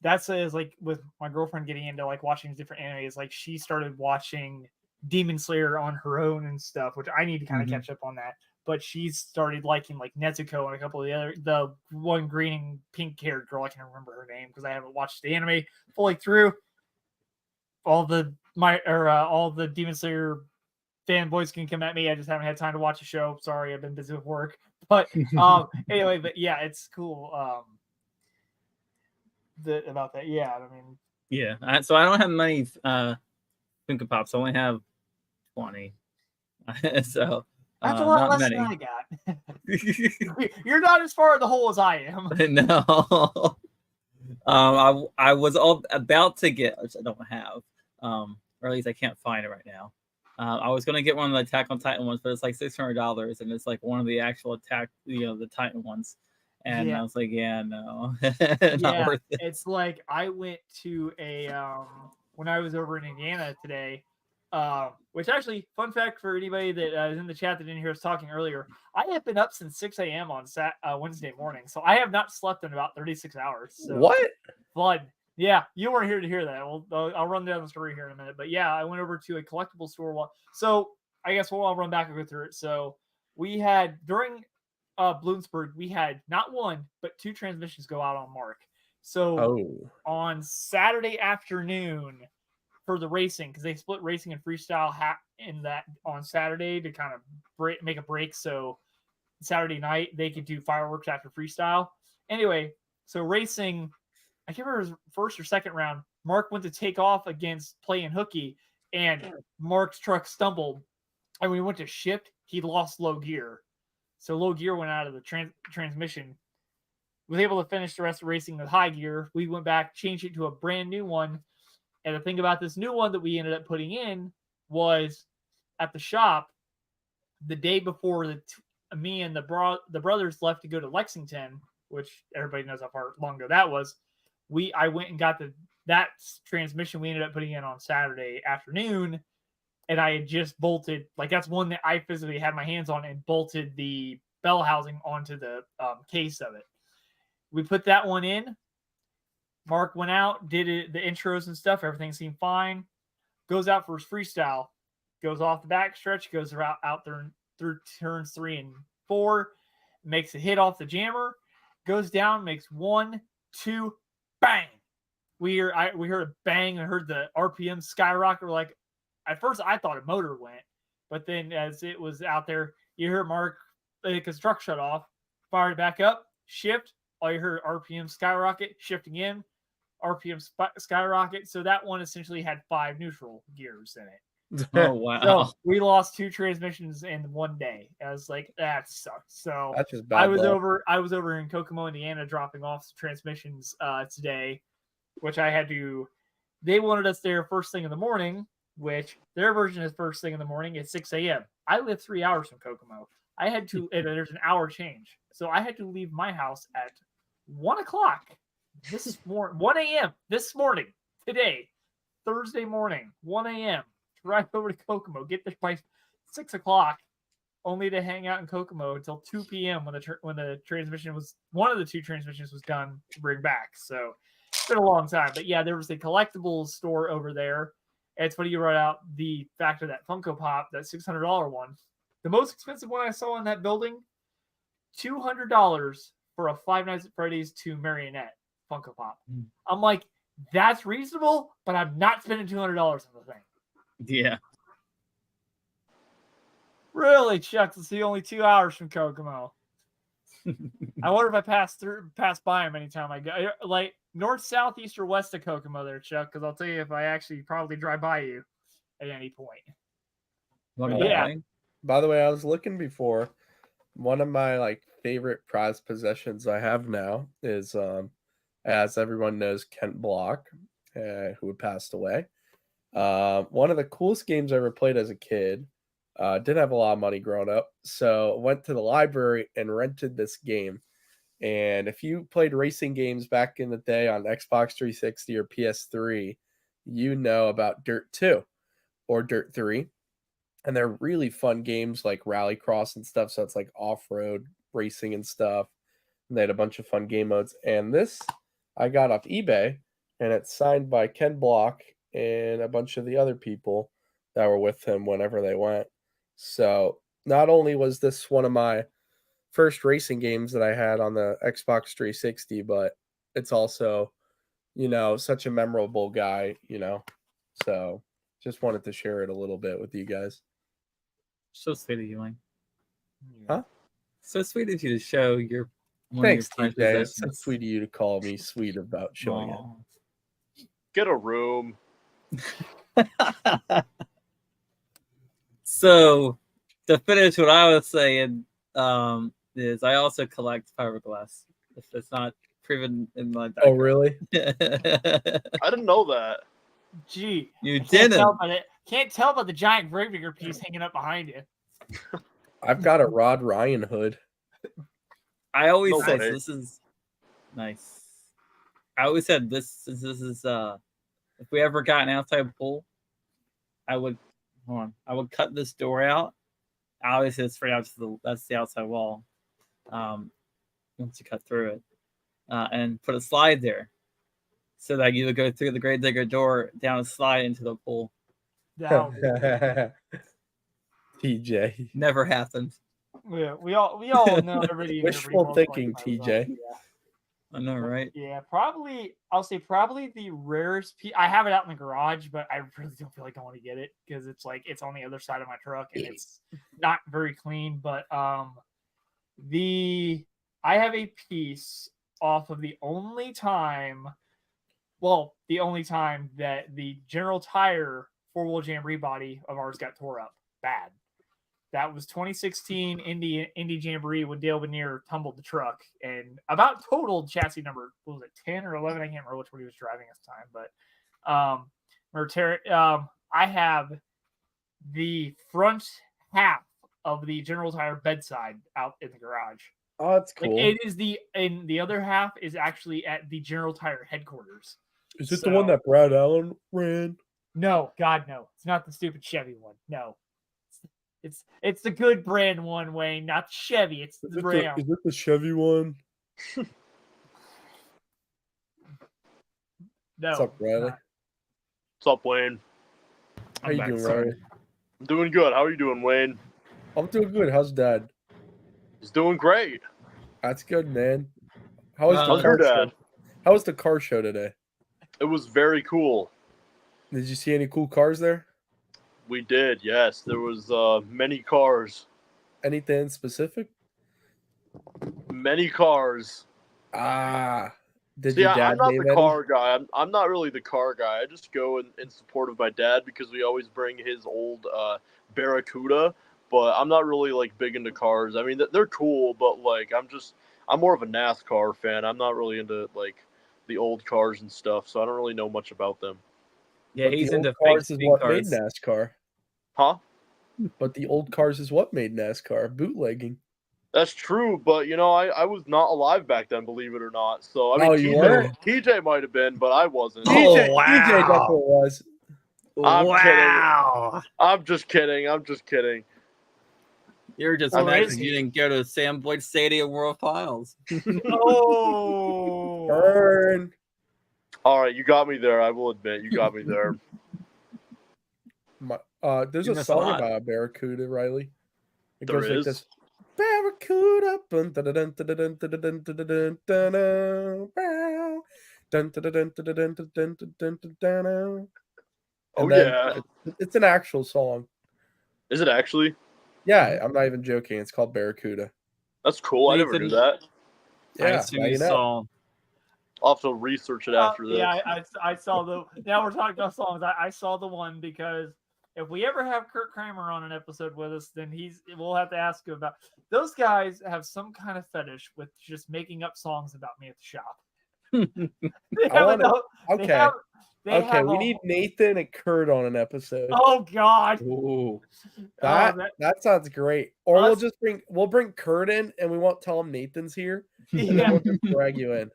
that's like with my girlfriend getting into like watching different animes, like she started watching Demon Slayer on her own and stuff, which I need to kind of catch up on that. But she's started liking like Nezuko and a couple of the one green and pink haired girl, I can't remember her name because I haven't watched the anime fully through. All the Demon Slayer fanboys can come at me. I just haven't had time to watch a show. Sorry, I've been busy with work. But anyway, but yeah, it's cool. About that, yeah. I mean, yeah. So I don't have many Funko Pops. I only have 20. So that's a lot not less many. than I got. You're not as far in the hole as I am. No. I was all about to get, which I don't have, or at least I can't find it right now. I was gonna get one of the Attack on Titan ones, but it's like $600, and it's like one of the actual the Titan ones. And I was like, yeah, no, not worth it. It's like I went to a when I was over in Indiana today. Which actually, fun fact for anybody that is in the chat that didn't hear us talking earlier, I have been up since 6 a.m. on Wednesday morning, so I have not slept in about 36 hours. So What? Fun. Yeah, you weren't here to hear that. I'll run down the story here in a minute. But yeah, I went over to a collectible store. So I guess I'll run back and go through it. So we had during Bloomsburg, we had not one but 2 transmissions go out on Mark. So on Saturday afternoon for the racing, because they split racing and freestyle in that on Saturday to kind of make a break. So Saturday night they could do fireworks after freestyle. Anyway, so racing, I can't remember his first or second round. Mark went to take off against Play and Hooky, and Mark's truck stumbled. And when he went to shift, he lost low gear. So low gear went out of the transmission. Was able to finish the rest of racing with high gear. We went back, changed it to a brand new one. And the thing about this new one that we ended up putting in was at the shop the day before me and the brothers left to go to Lexington, which everybody knows how long ago that was. I went and got that transmission we ended up putting in on Saturday afternoon, and I had just bolted, like that's one that I physically had my hands on and bolted the bell housing onto the case of it. We put that one in. Mark went out, did it, the intros and stuff. Everything seemed fine. Goes out for his freestyle. Goes off the back stretch. Goes out there through turns 3 and 4. Makes a hit off the jammer. Goes down. Makes 1, 2, bang. We heard a bang and heard the RPM skyrocket. We're like, at first I thought a motor went, but then as it was out there, you heard Mark, his truck shut off, fired it back up, shift. All you heard RPM skyrocket, shift again, RPM skyrocket. So that one essentially had 5 neutral gears in it. Oh wow! So we lost 2 transmissions in one day. I was like, that sucks. So That's just bad. I was over in Kokomo, Indiana, dropping off some transmissions today, which I had to. They wanted us there first thing in the morning, which their version is first thing in the morning at 6 a.m. I live 3 hours from Kokomo. I had to. There's an hour change, so I had to leave my house at 1 o'clock. 1 a.m. this morning, today, Thursday morning, 1 a.m. Drive over to Kokomo, get there by 6 o'clock, only to hang out in Kokomo until 2 p.m. when the transmission was one of the 2 transmissions was done to bring back. So it's been a long time, but yeah, there was a collectibles store over there. And it's funny you wrote out the fact of that Funko Pop, that $600 one. The most expensive one I saw in that building, $200 for a Five Nights at Freddy's 2 marionette Funko Pop. I'm like, that's reasonable, but I'm not spending $200 on the thing. Yeah. Really, Chuck? It's the only 2 hours from Kokomo. I wonder if I pass by him anytime I go, like north, south, east, or west of Kokomo there, Chuck, because I'll tell you if I actually probably drive by you at any point. Yeah. By the way, I was looking before. One of my favorite prized possessions I have now is, as everyone knows, Kent Block, who had passed away. One of the coolest games I ever played as a kid. Didn't have a lot of money growing up, so went to the library and rented this game. And if you played racing games back in the day on Xbox 360 or PS3, you know about Dirt 2 or Dirt 3. And they're really fun games like Rallycross and stuff. So it's like off-road racing and stuff. And they had a bunch of fun game modes. And this I got off eBay, and it's signed by Ken Block and a bunch of the other people that were with him whenever they went. So not only was this one of my first racing games that I had on the Xbox 360, but it's also, such a memorable guy, So just wanted to share it a little bit with you guys. So sweet of you, Wayne. Huh? So sweet of you to show your. Thanks, TJ. It's so sweet of you to call me sweet about showing it. Get a room. So, to finish what I was saying, is I also collect fiberglass. If it's not proven in my background. Oh, really? I didn't know that. Gee, You didn't. Can't tell by the giant Gravedigger piece hanging up behind you. I've got a Rod Ryan hood. I always No said way. this is nice. I always said this is if we ever got an outside pool, I would cut this door out. Obviously it's straight out to that's the outside wall. Once you cut through it. And put a slide there. So that you would go through the Gravedigger door down a slide into the pool. Now, TJ. Never happened. yeah, we all know everybody. Wishful thinking, TJ. I know, right? Yeah, probably. I'll say probably the rarest piece. I have it out in the garage, but I really don't feel like I want to get it because it's on the other side of my truck and it's not very clean. But I have a piece off of the only time that the General Tire 4-wheel jamboree body of ours got tore up bad. That was 2016 Indy Jamboree when Dale Benear tumbled the truck and about totaled chassis number, what was it, 10 or 11? I can't remember which one he was driving at the time, but I have the front half of the General Tire bedside out in the garage. Oh, that's cool. It is and the other half is actually at the General Tire headquarters. Is it the one that Brad Allen ran? No, God, no. It's not the stupid Chevy one. No. It's the good brand one, Wayne, not Chevy. It's the brand. Is it the Chevy one? No. What's up, Riley? What's up, Wayne? How you doing, Riley? I'm doing good. How are you doing, Wayne? I'm doing good. How's Dad? He's doing great. That's good, man. How was the How's your car show? dad? How was the car show today? It was very cool. Did you see any cool cars there? We did, yes. There was many cars. Anything specific? Many cars. Did See, your dad I'm not name the any? car guy. I'm not really the car guy. I just go in support of my dad because we always bring his old Barracuda. But I'm not really like big into cars. I mean, they're cool, but like I'm more of a NASCAR fan. I'm not really into like the old cars and stuff, so I don't really know much about them. Yeah, But he's the into old fake cars is speed what cars. made NASCAR. Huh? But the old cars is what made NASCAR. Bootlegging. That's true, but you know, I was not alive back then, believe it or not. So I mean, Oh, you weren't? TJ might have been, but I wasn't. Oh, TJ wow. definitely was. I'm Wow. I'm just kidding. I'm just kidding. You're just Oh, mad is 'cause he? you didn't go to Sam Boyd Stadium World Finals. Oh. Burn. All right, you got me there. I will admit, you got me there. There's You a miss a song lot. about a Barracuda, Riley. It There goes like is? this. Barracuda. Bun, dun, dun, dun, dun, dun, dun, dun, dun, dun, dun, dun, bow. Dun, dun, dun, dun, dun, dun, dun, dun, dun, dun, dun, dun. Oh And then yeah, it's an actual song. is it actually? Yeah, I'm not even joking. It's called Barracuda. That's cool. I never knew Nathan- that. I Yeah, assume now you you know. saw. I'll have to research it after this. Yeah, I saw the. Now we're talking about songs. I saw the one because if we ever have Kurt Kramer on an episode with us, then we'll have to ask him about. Those guys have some kind of fetish with just making up songs about me at the shop. They I have wanna- enough- they Okay. have- they Okay, have we a- need Nathan and Kurt on an episode. Oh God! Ooh. that, that- that sounds great. Or Us- we'll bring Kurt in and we won't tell him Nathan's here. And then Yeah. we'll just drag you in.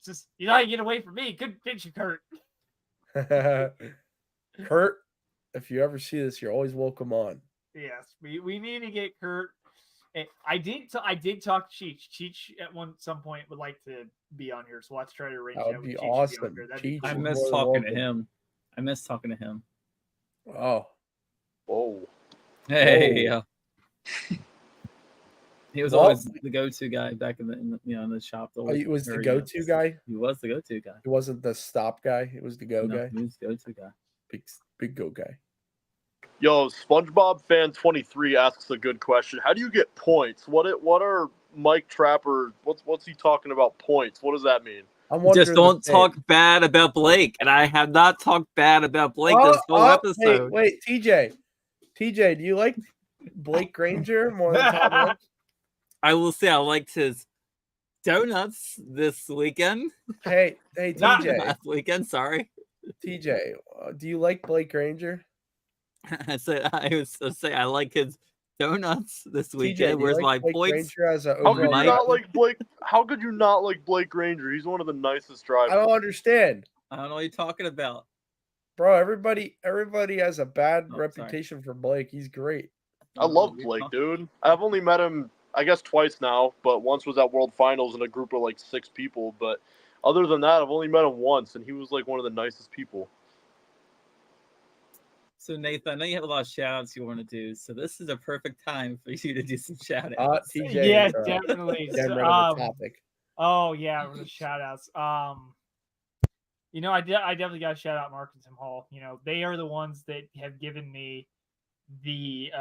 Just you know how you get away from me. Good pitch, you, Kurt. Kurt, if you ever see this, you're always welcome on. Yes, we need to get Kurt. And I did talk to Cheech. Cheech at some point would like to be on here, so let's try to arrange That would with be Cheech to be on awesome. here. That'd be Cheech I is cool. more miss than talking to welcome. him. I miss talking to him. Oh, Whoa. Hey, Whoa. he was Well- always the go-to guy back in the shop. he was the go-to guy. He was the go-to guy. He wasn't the stop guy. He was the go No, guy. he was the go-to guy. Big go guy. Yo, SpongeBob fan 23 asks a good question. How do you get points? What are Mike Trapper? What's he talking about points? What does that mean? I'm Just wondering don't the talk bad about Blake, and I have not talked bad about Blake this whole episode. Wait, TJ, do you like Blake Granger more than Tom Lynch? I will say I liked his donuts this weekend. Hey, Not TJ, Last weekend, sorry. TJ, do you like Blake Granger? I said I like his donuts this TJ, do weekend. you Where's like my Blake points? Granger as a How could you overall Mike- not driver? like Blake? How could you not like Blake Granger? He's one of the nicest drivers. I don't understand, I don't know what you're talking about. bro. Everybody has a bad Oh, sorry. reputation for Blake. He's great. I love Blake, dude. I've only met him, I guess, twice now, but once was at World Finals in a group of like 6 people. But other than that, I've only met him once, and he was like one of the nicest people. So Nathan, I know you have a lot of shout outs you want to do, so this is a perfect time for you to do some shout outs. TJ, Yeah, is, definitely. getting So, rid of the topic. Oh yeah, with the shout outs. You know, I definitely got to shout out Mark and Tim Hall. You know, they are the ones that have given me they've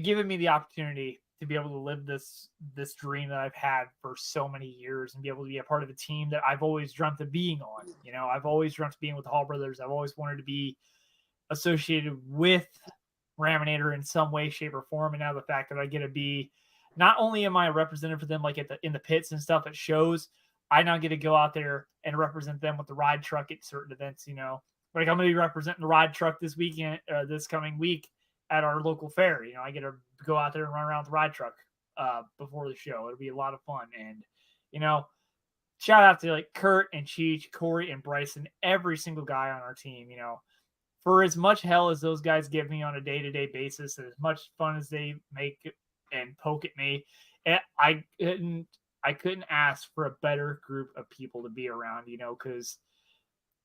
given me the opportunity to be able to live this dream that I've had for so many years and be able to be a part of a team that I've always dreamt of being on. You know, I've always dreamt of being with the Hall brothers. I've always wanted to be associated with Raminator in some way, shape, or form. And now the fact that I get to be, not only am I a representative for them, like in the pits and stuff at shows, I now get to go out there and represent them with the ride truck at certain events. You know, like I'm going to be representing the ride truck this weekend, this coming week at our local fair. You know, I get to go out there and run around with the ride truck before the show. It'll be a lot of fun. And, you know, shout out to like Kurt and Cheech, Corey and Bryson, every single guy on our team, you know, for as much hell as those guys give me on a day-to-day basis, and as much fun as they make and poke at me, I couldn't ask for a better group of people to be around, because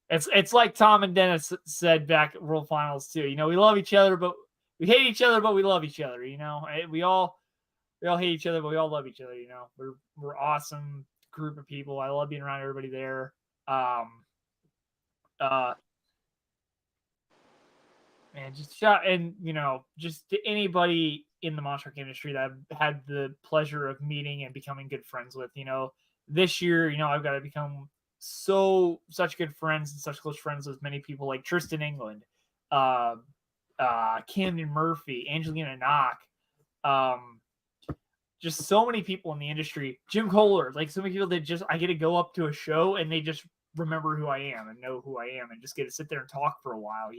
it's like Tom and Dennis said back at World Finals too. We love each other, but we hate each other, but we love each other. We all hate each other, but we all love each other. We're awesome group of people. I love being around everybody there. Man, just to anybody in the monster truck industry that I've had the pleasure of meeting and becoming good friends with. This year, I've got to become such good friends and such close friends with many people like Tristan England, Camden Murphy, Angelina Knock, just so many people in the industry. Jim Kohler, like so many people that I get to go up to a show and they just remember who I am and know who I am and just get to sit there and talk for a while.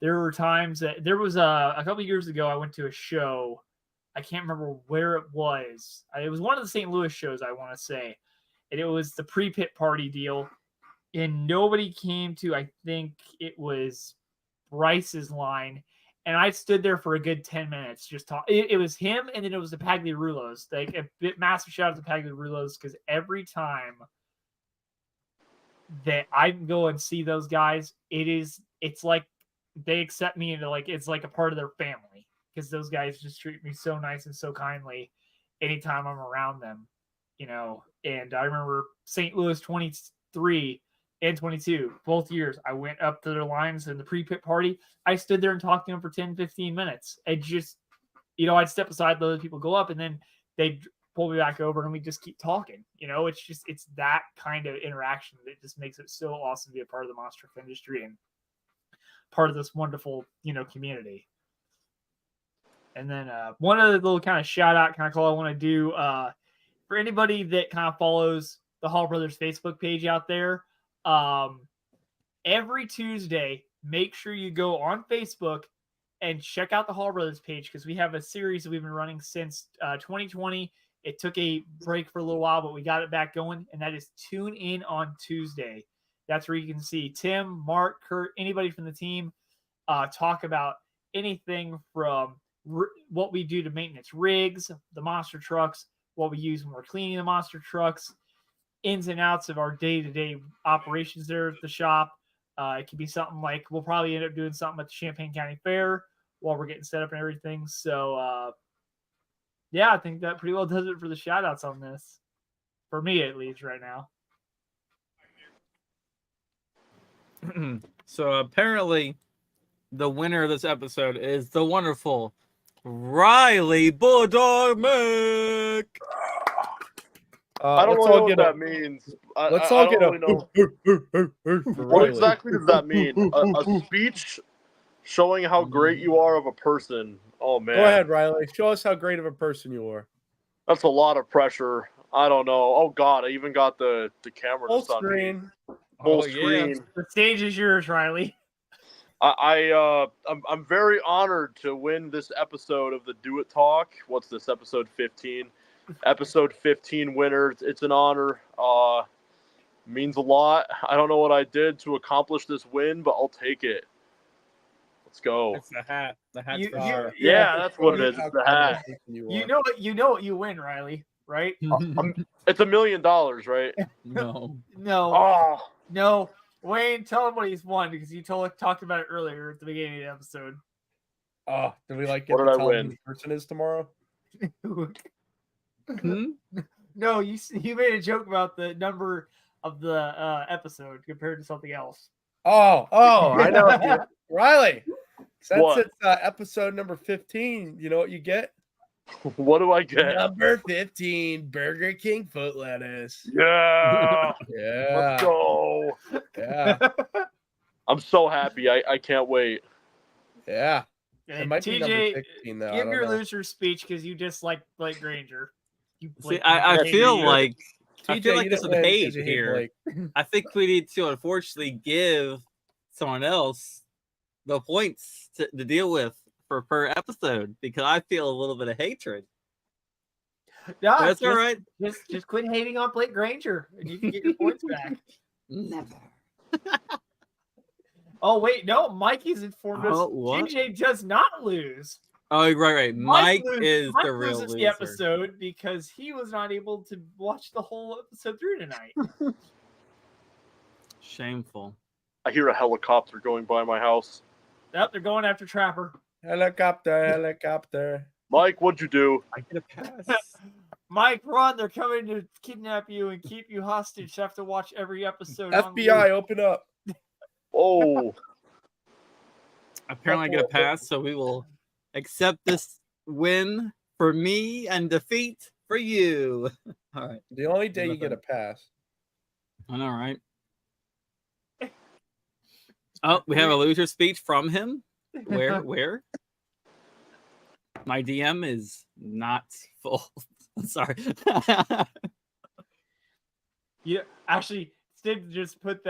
There were times that there was a couple of years ago, I went to a show. I can't remember where it was. It was one of the St. Louis shows, I want to say. And it was the pre-pit party deal. And nobody came to, I think it was Bryce's line. And I stood there for a good 10 minutes just talking. It was him, and then it was the Pagliarulos. Like a massive shout out to Pagliarulos, because every time that I go and see those guys, it's like they accept me into it's like a part of their family, because those guys just treat me so nice and so kindly anytime I'm around them, And I remember St. Louis 23 and 22, both years, I went up to their lines in the pre-pit party. I stood there and talked to them for 10, 15 minutes. And just, I'd step aside, let other people go up, and then they'd pull me back over and we just keep talking. It's that kind of interaction that just makes it so awesome to be a part of the monster truck industry and part of this wonderful, community. And then one other little kind of shout out kind of call I want to do for anybody that kind of follows the Hall Brothers Facebook page out there. Every Tuesday, make sure you go on Facebook and check out the Hall Brothers page, because we have a series that we've been running since 2020. It took a break for a little while, but we got it back going, and that is Tune In on Tuesday. That's where you can see Tim, Mark, Kurt, anybody from the team talk about anything from what we do to maintenance rigs, the monster trucks, what we use when we're cleaning the monster trucks, ins and outs of our day-to-day operations there at the shop. It could be something like we'll probably end up doing something at the Champaign County Fair while we're getting set up and everything. So, I think that pretty well does it for the shout-outs on this. For me, at least, right now. So apparently the winner of this episode is the wonderful Riley Bulldog Mick. I don't really know what that means. Let's all get really know. What exactly does that mean? A speech showing how great you are of a person. Oh, man. Go ahead, Riley. Show us how great of a person you are. That's a lot of pressure. I don't know. Oh, God. I even got the camera Full just on me. screen. Full Oh, yeah. screen. The stage is yours, Riley. I'm very honored to win this episode of the Do It Talk. What's this, episode 15? Episode 15 winner. It's an honor. Means a lot. I don't know what I did to accomplish this win, but I'll take it. Let's go. It's the hat. The hat's You- for you- sure. Yeah, that's what it is. It's the hat. You know what you win, Riley, right? It's $1 million, right? No. No, Oh, no. Wayne, tell him what he's won, because you talked about it earlier at the beginning of the episode. Oh, do we get What to did I tell win? who the person is tomorrow? Hmm? No, you made a joke about the number of the episode compared to something else. Oh, I know. Riley, since What? it's episode number 15, you know what you get? what do I get? Number 15, Burger King foot lettuce. Yeah. Yeah. Let's go. Yeah. I'm so happy. I can't wait. Yeah. It And might be number TJ, 16, though. I give don't your know. loser speech because you dislike Blake Granger. You See, Blake I Granger feel hater. like I TJ, feel like you there's didn't some win hate 'cause you hate here. Blake. I think we need to unfortunately give someone else the points to deal with for per episode, because I feel a little bit of hatred. No, That's just, all right. Just quit hating on Blake Granger, and you can get your points back. Never. Oh wait, no, Mikey's informed us. Oh, what? TJ does not lose. Oh, right. Mike is Mike the real loses loser. the episode because he was not able to watch the whole episode through tonight. Shameful. I hear a helicopter going by my house. Yep, they're going after Trapper. Helicopter. Mike, what'd you do? I get a pass. Mike, run! They're coming to kidnap you and keep you hostage. You have to watch every episode. on FBI, loop. open up. Oh, Apparently, I get a pass, so we will accept this win for me and defeat for you. All right. The only day you get a pass. I know, right? Oh, we have a loser speech from him. Where? My DM is not full. I'm sorry. Yeah, actually, Sid just put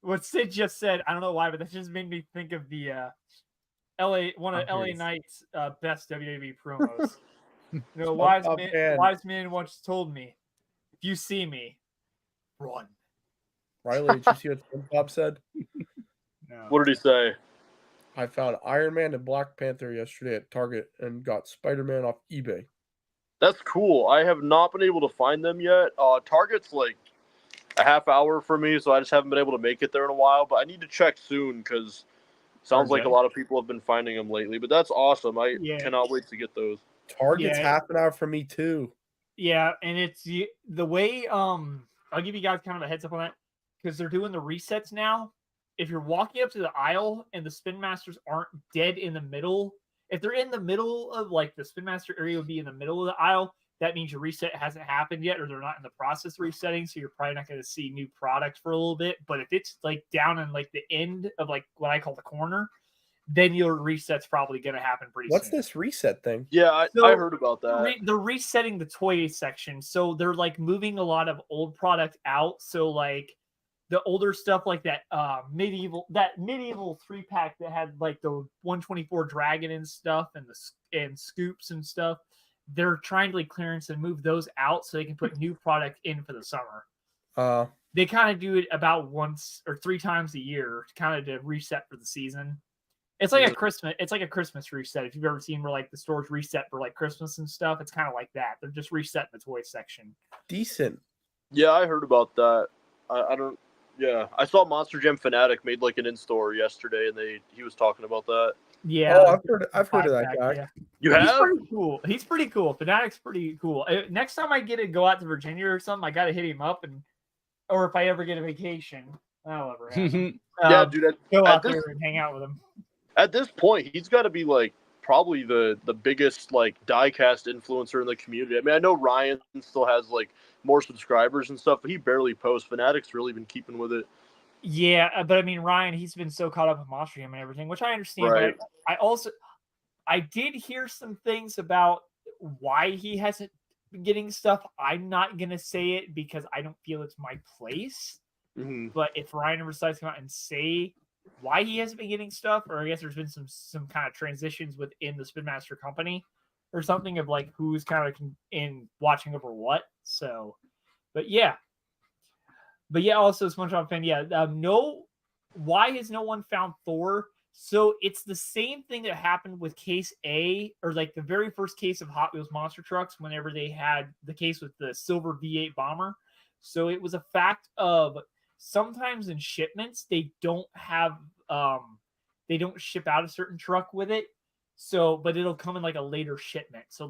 what Sid just said. I don't know why, but that just made me think of the one of LA Knight's best WWE promos. Wise man once told me, "If you see me, run." Riley, did you see what Tim Bob said? No. what did he say? I found Iron Man and Black Panther yesterday at Target and got Spider-Man off eBay. That's cool. I have not been able to find them yet. Target's like a half hour for me, so I just haven't been able to make it there in a while. But I need to check soon because sounds like a lot of people have been finding them lately. But that's awesome. I cannot wait to get those. Target's half an hour from me too. Yeah, and it's the way. I'll give you guys kind of a heads up on that because they're doing the resets now. If you're walking up to the aisle and the Spin Masters aren't dead in the middle, if they're in the middle of like the Spin Master area would be in the middle of the aisle, that means your reset hasn't happened yet, or they're not in the process of resetting, so you're probably not going to see new products for a little bit. But if it's like down in like the end of like what I call the corner, then your reset's probably going to happen pretty soon. What's this reset thing? Yeah, I heard about that. They're resetting the toy section, so they're like moving a lot of old product out. So like the older stuff, like that medieval 3-pack that had like the 124 dragon and stuff, and scoops and stuff. They're trying to like clearance and move those out so they can put new product in for the summer. They kind of do it about once or 3 times a year, kind of to reset for the season. It's like a Christmas. It's like a Christmas reset. If you've ever seen where like the stores reset for like Christmas and stuff, it's kind of like that. They're just resetting the toy section. Decent. Yeah, I heard about that. I don't. Yeah, I saw Monster Jam Fanatic made like an in-store yesterday, and he was talking about that. Yeah, Oh, I've heard of that guy. Yeah. You He's have? pretty cool. He's pretty cool. Fanatic's pretty cool. Next time I get to go out to Virginia or something, I got to hit him up, or if I ever get a vacation, that'll ever happen. Yeah, dude. Go out there and hang out with him. At this point, he's got to be like probably the biggest like diecast influencer in the community. I mean, I know Ryan still has like more subscribers and stuff, but he barely posts. Fanatic's really been keeping with it. Yeah, but I mean, Ryan, he's been so caught up with Monster Jam and everything, which I understand. Right. But I did hear some things about why he hasn't been getting stuff. I'm not gonna say it because I don't feel it's my place. Mm-hmm. But if Ryan ever decides to come out and say why he hasn't been getting stuff, or I guess there's been some kind of transitions within the Spin Master company or something of like who's kind of in watching over what. So, but yeah, also SpongeBob fan, why has no one found Thor? So it's the same thing that happened with Case A, or like the very first case of Hot Wheels monster trucks whenever they had the case with the silver V8 bomber. So it was a fact of sometimes in shipments they don't have they don't ship out a certain truck with it, so but it'll come in like a later shipment, so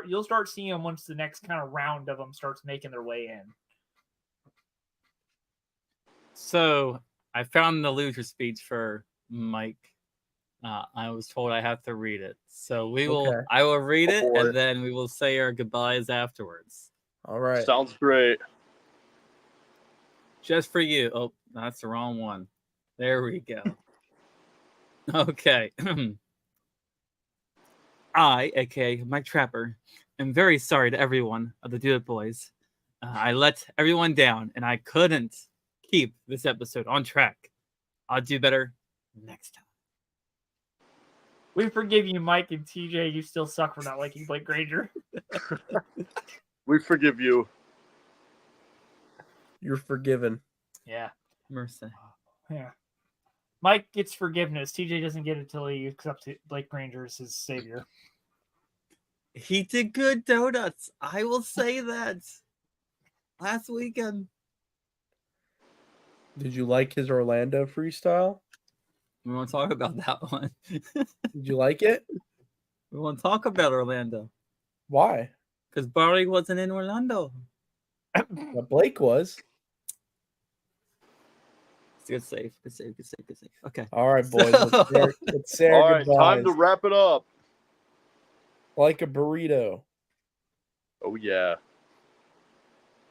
you'll start seeing them once the next kind of round of them starts making their way in. So I found the loser speech for Mike. I was told I have to read it, so I will read it, and then we will say our goodbyes afterwards. All right, sounds great. Just for you. Oh, that's the wrong one. There we go. Okay. I, aka Mike Trapper, am very sorry to everyone of the Do It Boys. I let everyone down, and I couldn't keep this episode on track. I'll do better next time. We forgive you, Mike and TJ. You still suck for not liking Blake Granger. We forgive you. you're forgiven. Yeah. Mercy. Yeah. Mike gets forgiveness. TJ doesn't get it till he accepts Blake Granger as his savior. He did good donuts. I will say that. Last weekend. Did you like his Orlando freestyle? We want to talk about that one. Did you like it? We want to talk about Orlando. Why? Because Barry wasn't in Orlando. But Blake was. It's good save. Good save. Good save. Good save. Okay. All right, boys. Let's say our All right, time to goodbyes. wrap it up. Like a burrito. Oh yeah.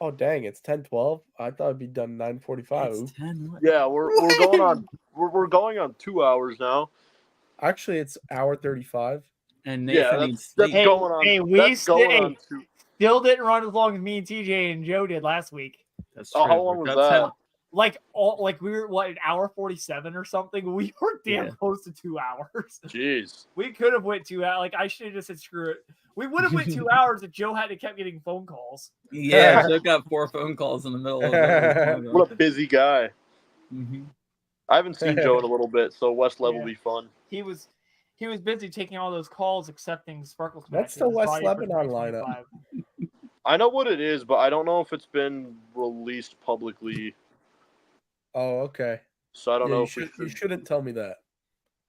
Oh dang, it's 10:12. I thought it'd be done 9:45. It's Oops. 10. What? Yeah, we're going on we're going on 2 hours now. Actually, it's hour 35. And Yeah, Nathan needs that's sleep. Hey, going on. hey, we that's going stay- on 2. Still didn't run as long as me and TJ and Joe did last week. That's Oh, true. how long was That's that? how- Like we were an hour 47 or something. We were damn Yeah. close to 2 hours. Jeez. We could have went 2 hours. Like I should have just said screw it. We would have went 2 hours if Joe hadn't kept getting phone calls. Yeah, Joe got 4 phone calls in the middle of it. What a busy guy. Mhm. I haven't seen Joe in a little bit, so West Leb Yeah. will be fun. He was busy taking all those calls, accepting Sparkles. That's matches, the his West body for Lebanon 2025. I know what it is, but I don't know if it's been released publicly. Oh, okay. So I don't Yeah, know you, if we you should. shouldn't tell me that.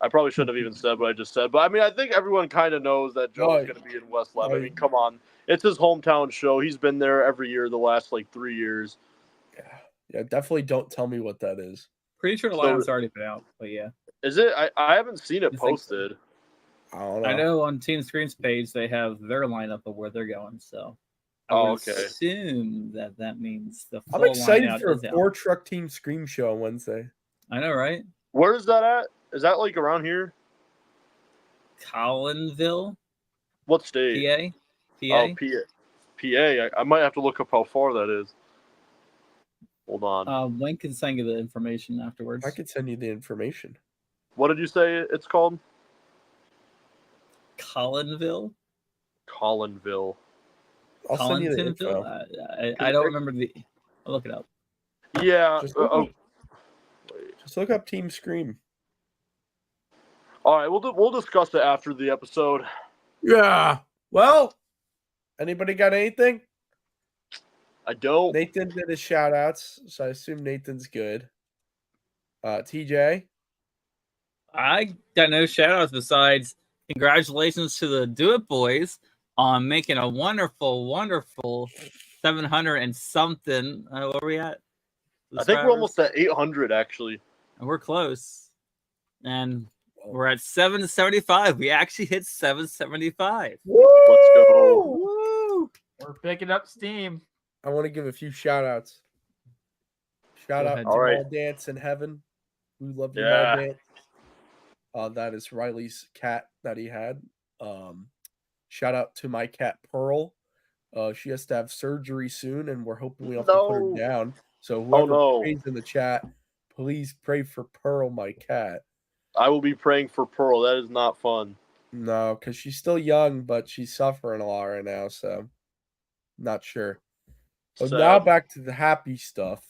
I probably shouldn't have even said what I just said. But I mean, I think everyone kind of knows that Joe is Right. going to be in West Leb. I Right. mean, come on. It's his hometown show. He's been there every year the last, 3 years. Yeah, definitely don't tell me what that is. Pretty sure the So- lineup's already been out, but yeah. Is it? I haven't seen it I think so. posted. I don't know. I know on Team Screen's page they have their lineup of where they're going, so I Oh, would okay. assume that means the full I'm excited lineup for a is out. 4-truck team scream show on Wednesday. I know, right? Where is that at? Is that around here? Collinville, What state? PA. Oh, PA. I might have to look up how far that is. Hold on. Link can send you the information afterwards. I could send you the information. What did you say it's called? Collinville, Collinville. I'll send you the Collintonville. info. I don't remember the. I'll look it up. Yeah. Just look, Wait. just look up Team Scream. All right. We'll discuss it after the episode. Yeah. Well, anybody got anything? I don't. Nathan did his shout outs, so I assume Nathan's good. TJ. I got no shout outs besides congratulations to the Do It Boys on making a wonderful, wonderful 700 and something. Where are we at? I think we're almost at 800 actually. And we're close. And we're at 775. We actually hit 775. Woo! Let's go. Woo! We're picking up steam. I want to give a few shout outs. Shout Go out ahead. to All right. Mall Dance in Heaven. We love you, Yeah. Mall Dance. That is Riley's cat that he had. Shout out to my cat Pearl. She has to have surgery soon, and we're hoping we don't have to put No. her down. So whoever no. prays in the chat, please pray for Pearl, my cat. I will be praying for Pearl. That is not fun. No, because she's still young, but she's suffering a lot right now, so not sure. But Sad. now back to the happy stuff.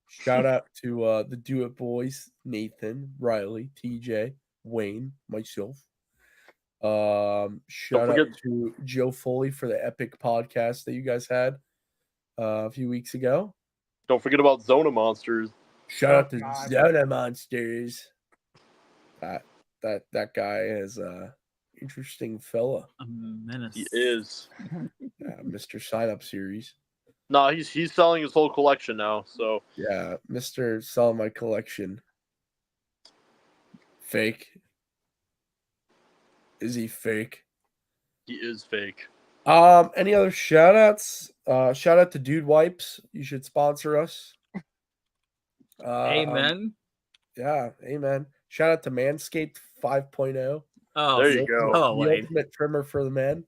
Shout out to the Do It Boys, Nathan, Riley, TJ, Wayne, myself. Shout out forget- to Joe Foley for the epic podcast that you guys had a few weeks ago. Don't forget about Zona Monsters. Shout out to God. Zona Monsters. That guy is a interesting fella. A menace. He is. Mr. Sign Up Series. No, he's selling his whole collection now. So Yeah, Mr. Sell My Collection. Fake. Is he fake? he is fake. Any other shout outs? Shout out to Dude Wipes. You should sponsor us. Amen. Yeah, amen. Shout out to Manscaped 5.0. Oh, There you go. Oh, The wait. ultimate trimmer for the men.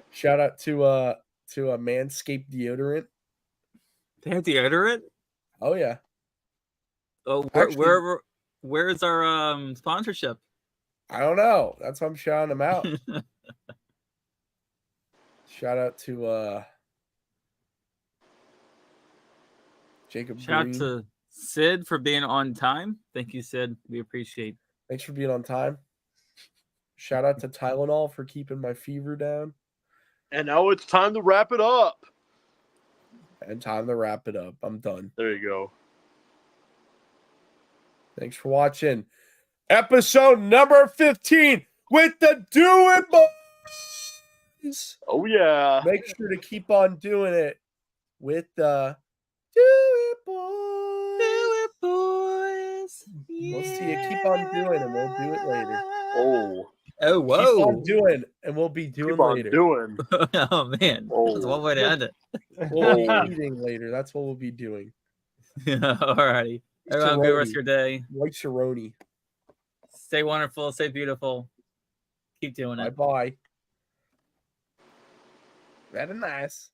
Shout out to a Manscaped deodorant. They have deodorant? Oh yeah. Oh, Actually- where's our sponsorship? I don't know. That's why I'm shouting them out. Shout out to Jacob Shout out Green. to Sid for being on time. Thank you, Sid. We appreciate. Thanks for being on time. Shout out to Tylenol for keeping my fever down. And now it's time to wrap it up. And time to wrap it up. I'm done. There you go. Thanks for watching. Episode number 15 with the Do It Boys. Oh yeah. Make sure to keep on doing it with the Do It Boys. Do it, boys. We'll see you. Keep on doing it. We'll do it later. Oh. Oh, Keep on whoa. doing, and we'll be doing Keep on later. doing. Oh, man. That's one way to end it. We'll be eating later. That's what we'll be doing. Alrighty. Everyone, have a good rest of your day. White Sharoni. Stay wonderful. Stay beautiful. Keep doing it. Bye-bye. Very nice.